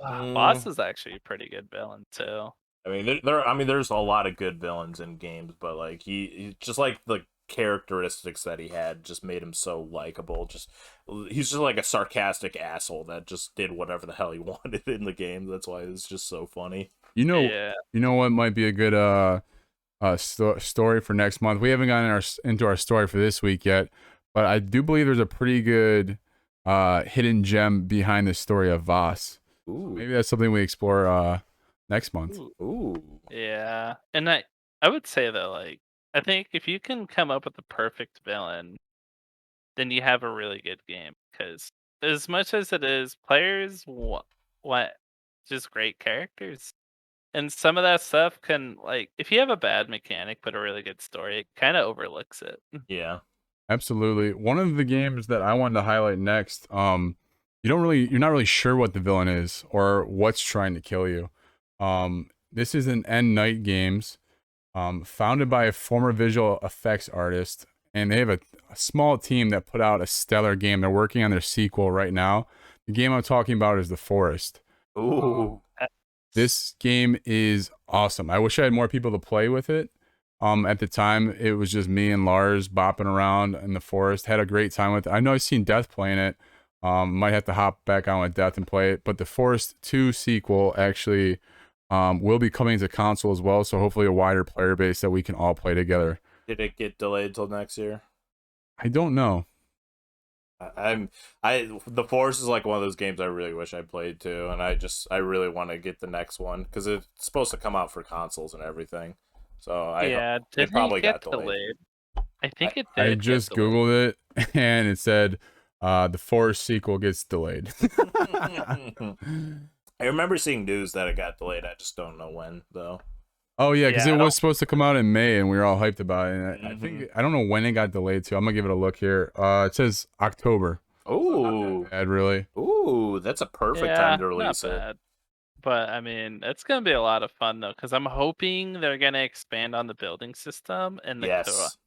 of, Boss Mm, is actually a pretty good villain too. I mean, I mean, there's a lot of good villains in games, but like he just like the characteristics that he had just made him so likable. Just he's just like a sarcastic asshole that just did whatever the hell he wanted in the game. That's why it's just so funny. You know, Yeah. you know what might be a good story for next month. We haven't gotten into our story for this week yet, but I do believe there's a pretty good hidden gem behind the story of Voss. Ooh, Maybe that's something we explore next month. Ooh. ooh, Yeah. And I would say though, like, I think if you can come up with the perfect villain, then you have a really good game. Because as much as it is, players want just great characters. And some of that stuff can, like, if you have a bad mechanic but a really good story, it kind of overlooks it. yeah. Absolutely. One of the games that I wanted to highlight next, you're not really sure what the villain is or what's trying to kill you. This is an End Night Games, founded by a former visual effects artist, and they have a small team that put out a stellar game. They're working on their sequel right now. The game I'm talking about is The Forest. Ooh, This game is awesome. I wish I had more people to play with it. At the time, it was just me and Lars bopping around in the forest. Had a great time with it. I know I've seen Death playing it. Might have to hop back on with Death and play it. But the Forest 2 sequel actually will be coming to console as well. So hopefully a wider player base that we can all play together. Did it get delayed till next year? I don't know. The Forest is like one of those games I really wish I played too, and I really want to get the next one because it's supposed to come out for consoles and everything. So it probably got delayed. I think it did. I just Googled it and it said the Forest sequel gets delayed. I remember seeing news that it got delayed. I just don't know when though. Oh yeah, because it was supposed to come out in May, and we were all hyped about it. And I think I don't know when it got delayed to. I'm gonna give it a look here. It says October. Ooh, bad, really. Ooh, that's a perfect time to release it. But I mean, it's gonna be a lot of fun though, because I'm hoping they're gonna expand on the building system and the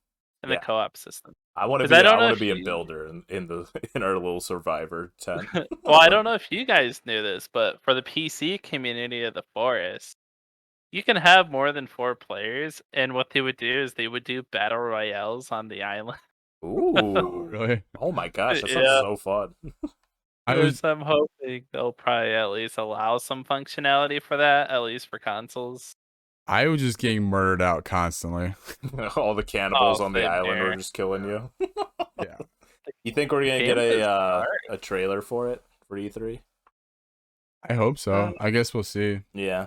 the co-op system. I want to be a builder in our little Survivor tent. Well, I don't know if you guys knew this, but for the PC community of the Forest, you can have more than 4 players, and what they would do is they would do battle royales on the island. Ooh, really? Oh my gosh, that sounds so fun. I'm hoping they'll probably at least allow some functionality for that, at least for consoles. I was just getting murdered out constantly. All the cannibals on the island were just killing you. Yeah. You think we're gonna get a trailer for it for E3? I hope so. I guess we'll see. Yeah.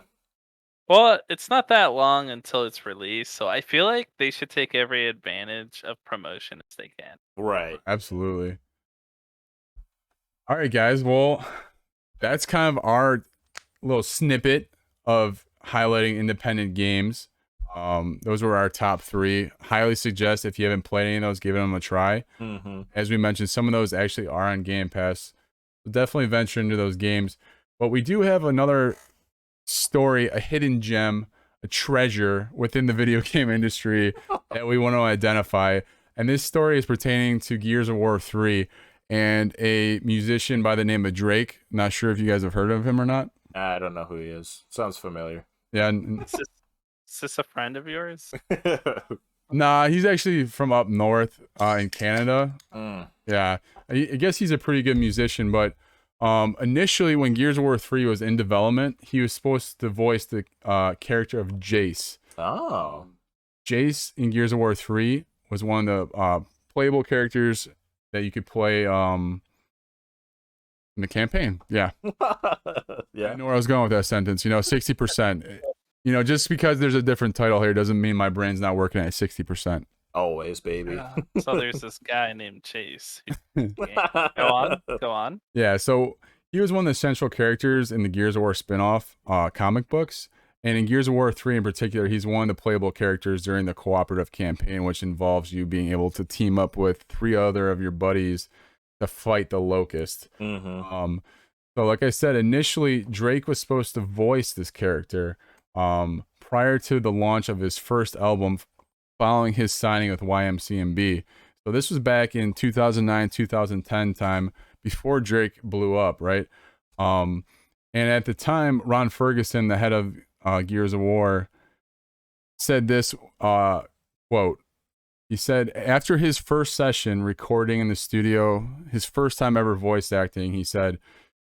Well, it's not that long until it's released, so I feel like they should take every advantage of promotion as they can. Right. Absolutely. All right, guys. Well, that's kind of our little snippet of highlighting independent games. Those were our top 3. Highly suggest if you haven't played any of those, giving them a try. As we mentioned, some of those actually are on Game Pass. So definitely venture into those games. But we do have another story, a hidden gem, a treasure within the video game industry that we want to identify. And this story is pertaining to Gears of War 3 and a musician by the name of Drake. Not sure if you guys have heard of him or not. I don't know who he is. Sounds familiar. Yeah. Is this a friend of yours? Nah, he's actually from up north in Canada. Yeah. I guess he's a pretty good musician, but initially when Gears of War 3 was in development, he was supposed to voice the character of Jace. Oh. Jace in Gears of War 3 was one of the playable characters that you could play in the campaign. Yeah. Yeah. I know where I was going with that sentence. 60%. Just because there's a different title here doesn't mean my brain's not working at 60%. Always, baby. So there's this guy named Chase. Go on. Yeah, so he was one of the central characters in the Gears of War spin-off comic books. And in Gears of War 3 in particular, he's one of the playable characters during the cooperative campaign, which involves you being able to team up with 3 other of your buddies to fight the Locust. So like I said, initially, Drake was supposed to voice this character prior to the launch of his first album following his signing with YMCMB. So this was back in 2009, 2010 time, before Drake blew up, right? And at the time, Ron Ferguson, the head of Gears of War, said this quote. He said, after his first session recording in the studio, his first time ever voice acting, he said,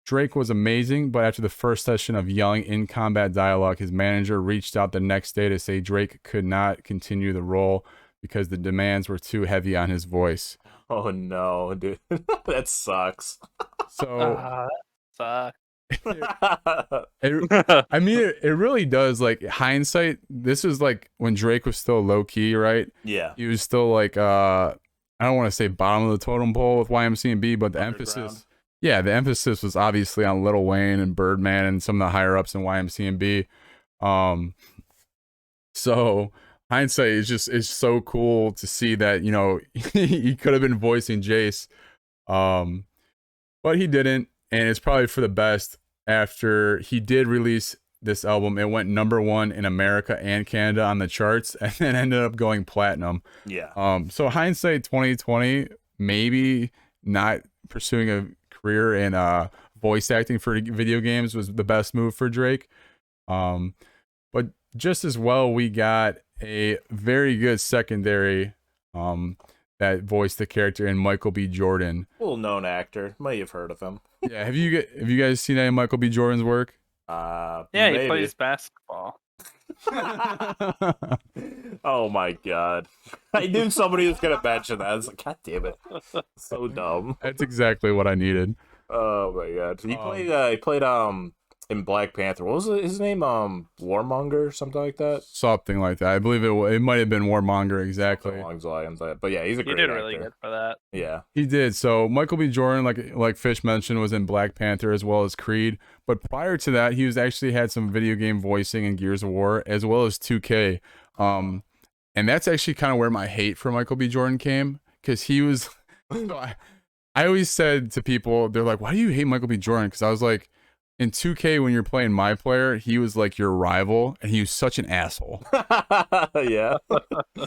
Drake was amazing, but after the first session of yelling in combat dialogue, his manager reached out the next day to say Drake could not continue the role because the demands were too heavy on his voice. Oh no, dude. That sucks. So that I mean, it really does. Like, hindsight, this is like when Drake was still low key, right? Yeah. He was still like I don't want to say bottom of the totem pole with YMCMB, but the emphasis was obviously on Lil Wayne and Birdman and some of the higher ups in YMCMB. So hindsight is so cool to see that, he could have been voicing Jace. But he didn't, and it's probably for the best. After he did release this album, it went #1 in America and Canada on the charts, and then ended up going platinum. Yeah. So hindsight 2020, maybe not pursuing a career in voice acting for video games was the best move for Drake. But just as well, we got a very good secondary that voiced the character in Michael B. Jordan. Well known actor. Might have heard of him. Yeah, have you guys seen any of Michael B. Jordan's work? Yeah, maybe. he plays basketball. Oh my god. I knew somebody was gonna mention that. I was like, god damn it. So dumb. That's exactly what I needed. Oh my god. He played in Black Panther. What was his name? Warmonger, something like that. Something like that. I believe it might have been Warmonger, exactly. Along those lines. But yeah, he's a He great did actor. really good for that. Yeah. He did. So Michael B. Jordan, like Fish mentioned, was in Black Panther as well as Creed. But prior to that, he was actually had some video game voicing in Gears of War as well as 2K. And that's actually kind of where my hate for Michael B. Jordan came, because he was. I always said to people, they're like, "Why do you hate Michael B. Jordan?" Because I was like, in 2K, when you're playing my player, he was like your rival, and he was such an asshole. Yeah.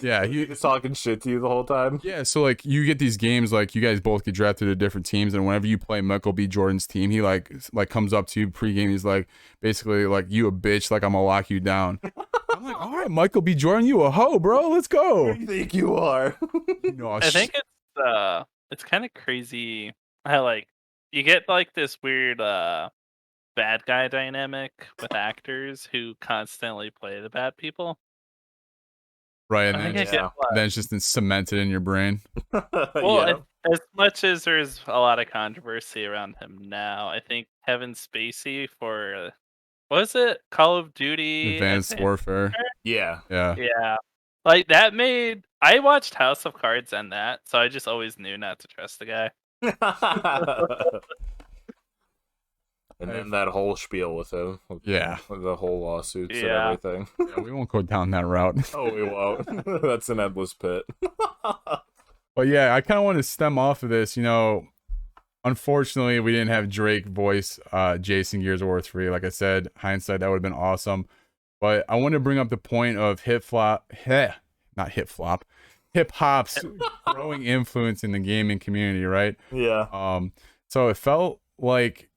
Yeah, He was talking shit to you the whole time. yeah. So like, you get these games, like you guys both get drafted to different teams, and whenever you play Michael B. Jordan's team, he like comes up to you pregame. He's like, basically like, "You a bitch, like I'm gonna lock you down." I'm like, "All right, Michael B. Jordan, you a hoe, bro. Let's go." Who do you think you are? No, I think it's kind of crazy how like you get like this weird bad guy dynamic with actors who constantly play the bad people. right, I and think then, I get then it's just cemented in your brain. well, Yeah. as much as there's a lot of controversy around him now, I think Kevin Spacey for what was it, Call of Duty Advanced Warfare. Yeah. Yeah. Yeah, like that made I watched House of Cards and that, so I just always knew not to trust the guy. And then that whole spiel with him. Yeah. With the whole lawsuits Yeah. and everything. Yeah, we won't go down that route. Oh, we won't. That's an endless pit. But yeah, I kind of want to stem off of this. You know, unfortunately, we didn't have Drake voice Jace in Gears of War 3. Like I said, hindsight, that would have been awesome. But I want to bring up the point of hip hop's growing influence in the gaming community, right? Yeah. So it felt like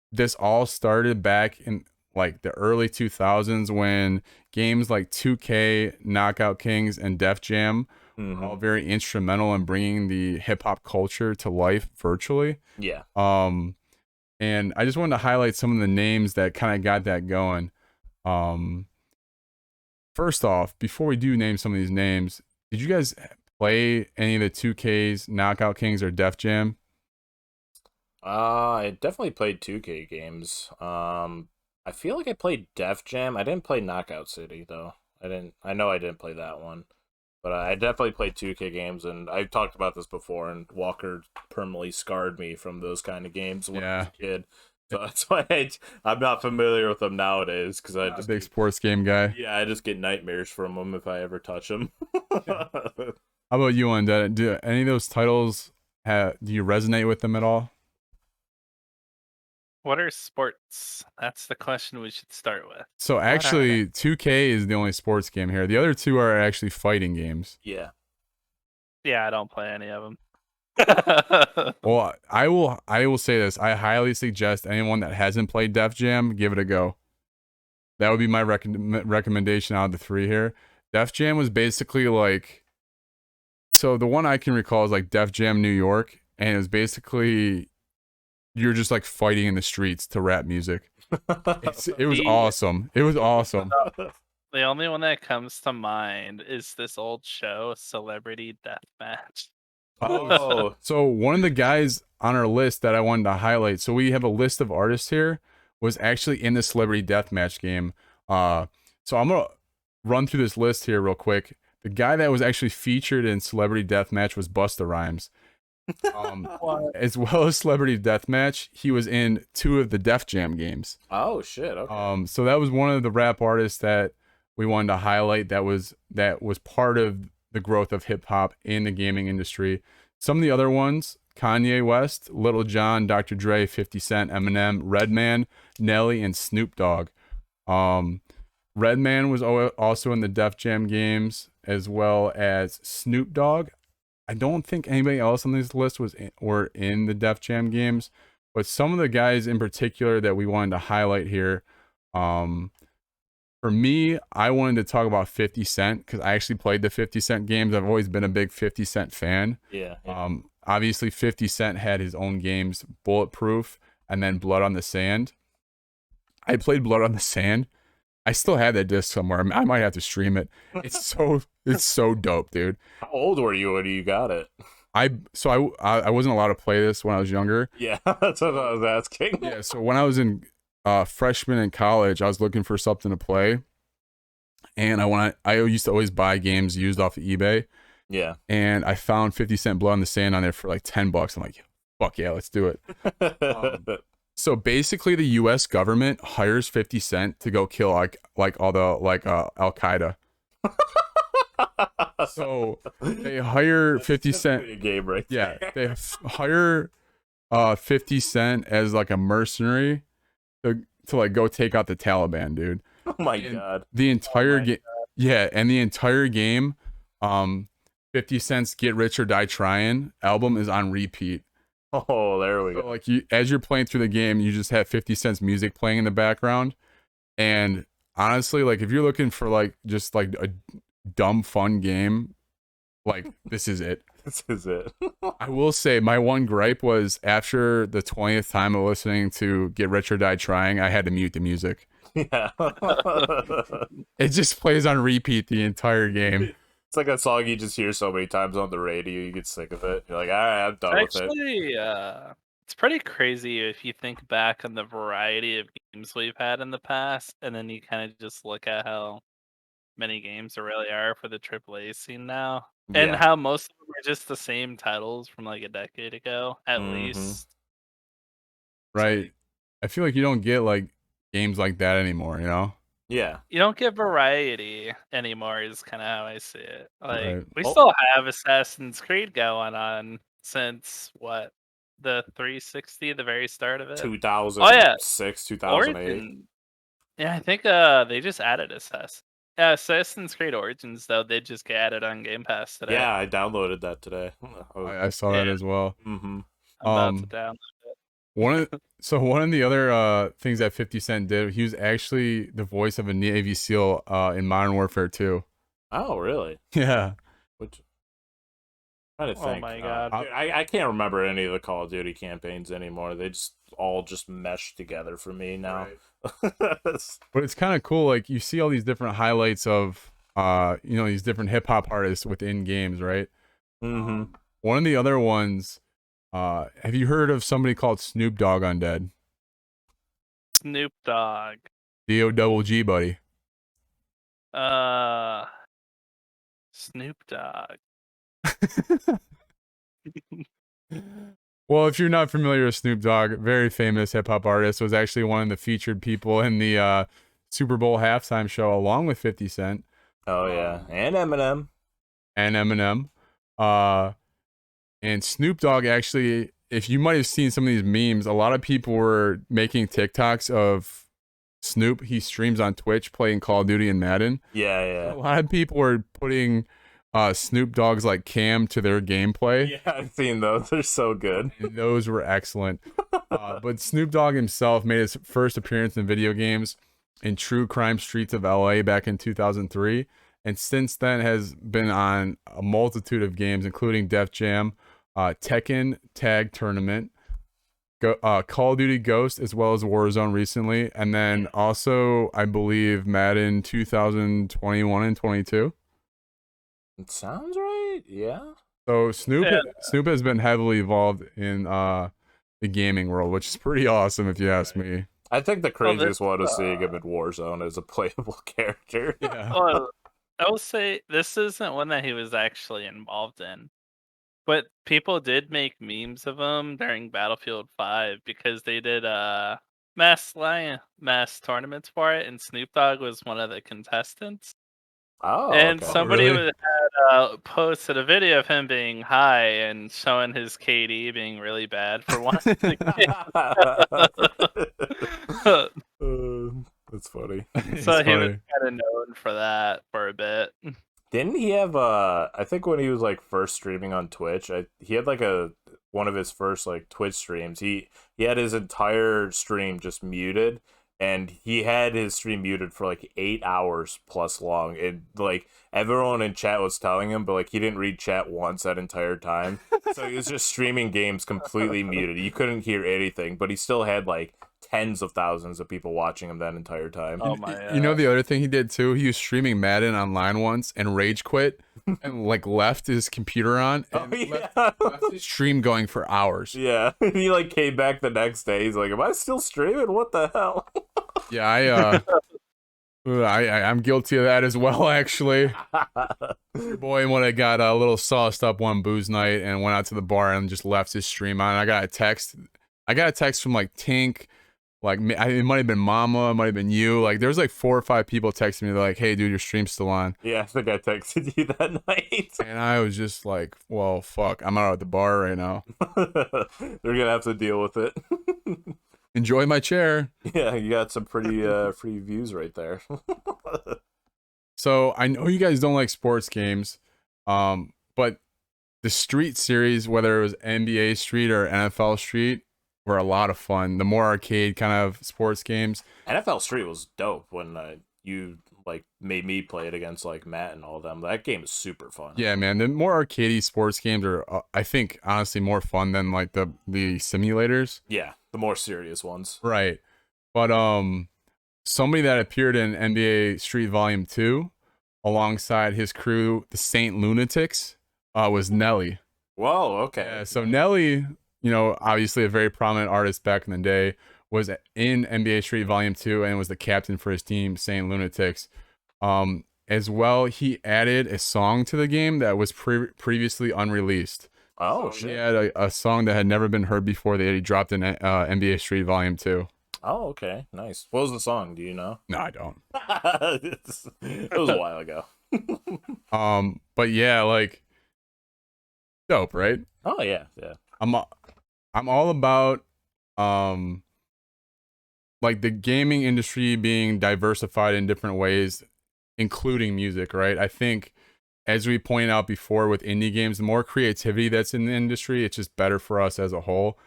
this all started back in like the early 2000s when games like 2K, Knockout Kings, and Def Jam were all very instrumental in bringing the hip hop culture to life virtually. Yeah. And I just wanted to highlight some of the names that kind of got that going. First off, before we do name some of these names, did you guys play any of the 2Ks, Knockout Kings, or Def Jam? I definitely played 2K games. I feel like I played Def Jam. I didn't play Knockout City though. I know I didn't play that one. But I definitely played 2K games, and I've talked about this before, and Walker permanently scarred me from those kind of games when I was a kid. So that's why I'm not familiar with them nowadays, because I just big sports game guy. Yeah, I just get nightmares from them if I ever touch them. How about you, Undead? Do any of those titles do you resonate with them at all? What are sports? That's the question we should start with. So actually, 2K is the only sports game here. The other two are actually fighting games. Yeah. Yeah, I don't play any of them. Well, I will say this. I highly suggest anyone that hasn't played Def Jam, give it a go. That would be my recommendation out of the three here. Def Jam was basically like, so the one I can recall is like Def Jam New York, and it was basically you're just like fighting in the streets to rap music. It was awesome. It was awesome. The only one that comes to mind is this old show, Celebrity Deathmatch. Oh, so one of the guys on our list that I wanted to highlight, so we have a list of artists here, was actually in the Celebrity Deathmatch game. So I'm gonna run through this list here real quick. The guy that was actually featured in Celebrity Deathmatch was Busta Rhymes. As well as Celebrity Deathmatch, he was in 2 of the Def Jam games. Oh shit! Okay. So that was one of the rap artists that we wanted to highlight. That was part of the growth of hip hop in the gaming industry. Some of the other ones: Kanye West, Lil Jon, Dr. Dre, 50 Cent, Eminem, Redman, Nelly, and Snoop Dogg. Redman was also in the Def Jam games, as well as Snoop Dogg. I don't think anybody else on this list were in the Def Jam games, but some of the guys in particular that we wanted to highlight here, For me, I wanted to talk about 50 Cent because I actually played the 50 Cent games. I've always been a big 50 Cent fan. Yeah. Obviously, 50 Cent had his own games, Bulletproof and then Blood on the Sand. I played Blood on the Sand. I still have that disc somewhere. I might have to stream it. It's so dope, dude. How old were you when you got it? I wasn't allowed to play this when I was younger. Yeah, that's what I was asking. Yeah, so when I was in freshman in college, I was looking for something to play, and I used to always buy games used off of eBay. Yeah. And I found 50 Cent Blood on the Sand on there for like $10. I'm like, fuck yeah, let's do it. So basically, the U.S. government hires 50 Cent to go kill like all the Al Qaeda. So they hire 50 Cent. A game right Yeah, there. they hire 50 Cent as like a mercenary to like go take out the Taliban, dude. Oh my And god. The entire game, yeah, and the entire game, 50 Cent's "Get Rich or Die Trying" album is on repeat. Oh, there we So go. like as you're playing through the game, you just have 50 Cent's music playing in the background. And honestly, like if you're looking for like just like a dumb fun game, like this is it. This is it. I will say my one gripe was after the 20th time of listening to "Get Rich or Die Trying," I had to mute the music. Yeah. It just plays on repeat the entire game. It's like that song you just hear so many times on the radio, you get sick of it. You're like, all right, I'm done with it. Actually, it's pretty crazy if you think back on the variety of games we've had in the past, and then you kind of just look at how many games there really are for the AAA scene now, and Yeah. how most of them are just the same titles from like a decade ago, at Mhm. least. Right. I feel like you don't get like games like that anymore, you know? Yeah. You don't get variety anymore, is kind of how I see it. Like, Right. we Oh. still have Assassin's Creed going on since what? The 360, the very start of it? 2006, 2008. Origin. Yeah, I think they just added Assassin. Yeah, Assassin's Creed Origins though, they just get added on Game Pass today. Yeah, I downloaded that today. I saw that Yeah. as well. Mm-hmm. I'm about to download it. One of the other things that 50 Cent did, he was actually the voice of a Navy SEAL in Modern Warfare 2. Oh, really? Yeah. Which trying to Oh think. my God. Dude, I can't remember any of the Call of Duty campaigns anymore. They just all just mesh together for me now. But it's kind of cool. Like you see all these different highlights of these different hip hop artists within games, right? Mm-hmm. One of the other ones, have you heard of somebody called Snoop Dogg Undead? Snoop Dogg. D-O-double-G, buddy. Snoop Dogg. Well, if you're not familiar with Snoop Dogg, very famous hip hop artist, was actually one of the featured people in the Super Bowl halftime show, along with 50 Cent. Oh yeah, and Eminem. And Eminem. And Snoop Dogg actually, if you might have seen some of these memes, a lot of people were making TikToks of Snoop. He streams on Twitch playing Call of Duty and Madden. Yeah, A yeah. lot of people were putting Snoop Dogg's like cam to their gameplay. Yeah, I've seen those. They're so good. And those were excellent. But Snoop Dogg himself made his first appearance in video games in True Crime Streets of LA back in 2003. And since then has been on a multitude of games, including Def Jam, Tekken Tag Tournament, Call of Duty Ghost, as well as Warzone recently. And then also, I believe, Madden 2021 and 22. It sounds right. Yeah. So Snoop has been heavily involved in the gaming world, which is pretty awesome if you ask me. I think the craziest one is seeing him in Warzone as a playable character. Yeah. Well, I will say this isn't one that he was actually involved in, but people did make memes of him during Battlefield 5 because they did mass tournaments for it, and Snoop Dogg was one of the contestants. Oh, And okay. somebody really? had posted a video of him being high and showing his KD being really bad for one. That's funny. So he was kind of known for that for a bit. Didn't he have I think when he was like first streaming on Twitch, he had like one of his first like Twitch streams. He had his entire stream just muted, and he had his stream muted for like 8 hours plus long. And like everyone in chat was telling him, but like he didn't read chat once that entire time. So he was just streaming games completely muted. You couldn't hear anything, but he still had like tens of thousands of people watching him that entire time. Oh my You know the other thing he did too? He was streaming Madden online once and rage quit and like left his computer on and left his stream going for hours. Yeah, he like came back the next day. He's like, "Am I still streaming? What the hell?" Yeah, I'm guilty of that as well, actually. Your boy, when I got a little sauced up one booze night and went out to the bar and just left his stream on, I got a text from like Tink, like it might have been Mama, it might have been you. Like there was like 4 or 5 people texting me, they're like, "Hey, dude, your stream's still on." Yeah, I think I texted you that night. And I was just like, "Well, fuck, I'm out at the bar right now. They're gonna have to deal with it." Enjoy my chair." Yeah, you got some pretty free views right there. So I know you guys don't like sports games, but the Street series, whether it was NBA Street or NFL Street, were a lot of fun. The more arcade kind of sports games. NFL Street was dope when you like made me play it against like Matt and all of them. That game is super fun. Yeah, man. The more arcadey sports games are, I think, honestly, more fun than like the simulators. Yeah, the more serious ones. Right. But somebody that appeared in NBA Street Volume 2 alongside his crew, the Saint Lunatics, was Nelly. Whoa, okay. Yeah, so Nelly, you know, obviously a very prominent artist back in the day, was in NBA Street Volume 2 and was the captain for his team, Saint Lunatics. As well, he added a song to the game that was previously unreleased. Oh, So shit. he had a song that had never been heard before that he dropped in NBA Street Volume 2. Oh, okay. Nice. What was the song? Do you know? No, I don't. It was a while ago. But yeah, like, dope, right? Oh, yeah, yeah. I'm all about like the gaming industry being diversified in different ways, including music, right? I think as we pointed out before with indie games, the more creativity that's in the industry, it's just better for us as a whole.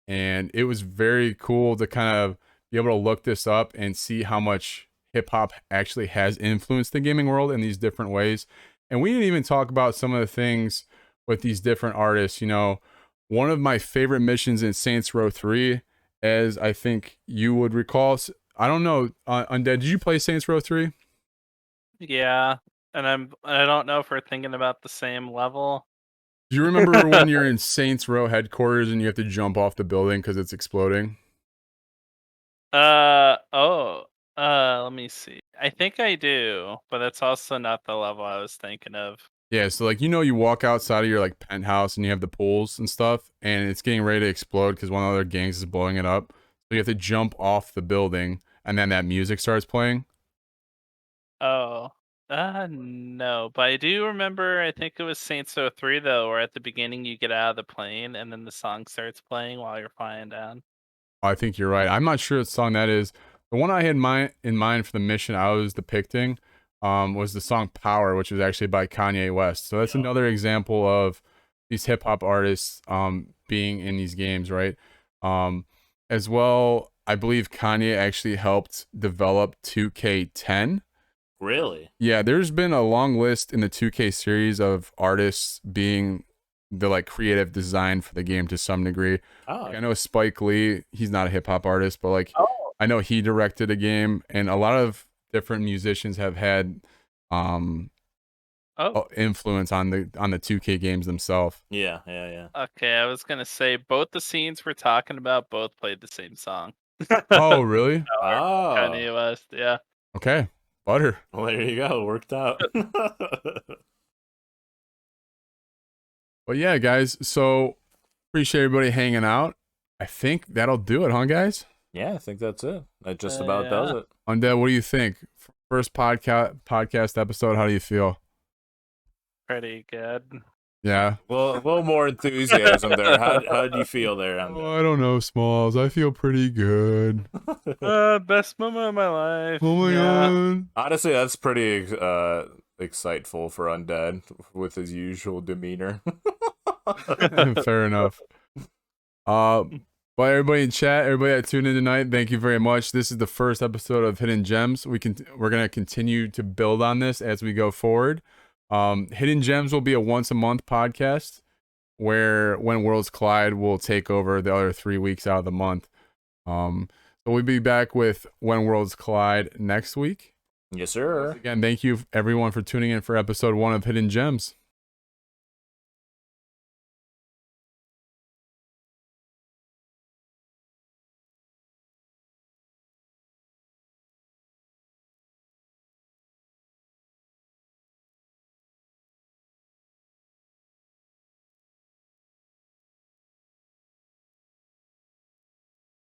And it was very cool to kind of be able to look this up and see how much hip hop actually has influenced the gaming world in these different ways. And we didn't even talk about some of the things with these different artists. You know, one of my favorite missions in Saints Row 3, as I think you would recall, I don't know, Undead, did you play Saints Row 3? Yeah, and I don't know if we're thinking about the same level. Do you remember when you're in Saints Row headquarters and you have to jump off the building because it's exploding? Let me see. I think I do, but that's also not the level I was thinking of. Yeah, so like, you know, you walk outside of your like penthouse and you have the pools and stuff, and it's getting ready to explode because one of the other gangs is blowing it up. So you have to jump off the building, and then that music starts playing. Oh, no, but I do remember. I think it was Saints Row 3 though, where at the beginning you get out of the plane and then the song starts playing while you're flying down. I think you're right. I'm not sure what song that is. The one I had in mind for the mission I was depicting was the song Power, which was actually by Kanye West. So that's another example of these hip hop artists being in these games, right? As well, I believe Kanye actually helped develop 2K10. Really? Yeah, there's been a long list in the 2K series of artists being the like creative design for the game to some degree. Oh. Like, I know Spike Lee, he's not a hip hop artist, but like Oh. I know he directed a game, and a lot of different musicians have had influence on the 2K games themselves. Yeah, yeah, yeah. Okay, I was gonna say both the scenes we're talking about both played the same song. Oh, really? Oh. Kanye West, yeah. Okay. Butter. Well, there you go. Worked out. But yeah, guys, so appreciate everybody hanging out. I think that'll do it, huh, guys? Yeah, I think that's it. That just about does it. Undead, what do you think? First podcast episode, how do you feel? Pretty good. Yeah. Well, a little more enthusiasm there. How do you feel there? Oh, I don't know, Smalls. I feel pretty good. Best moment of my life. Oh my god. Honestly, that's pretty exciteful for Undead with his usual demeanor. Fair enough. But everybody in chat, everybody that tuned in tonight, thank you very much. This is the first episode of Hidden Gems. We're gonna continue to build on this as we go forward. Hidden Gems will be a once a month podcast where When Worlds Collide will take over the other 3 weeks out of the month. So we'll be back with When Worlds Collide next week. Yes, sir. Once again, thank you everyone for tuning in for episode 1 of Hidden Gems.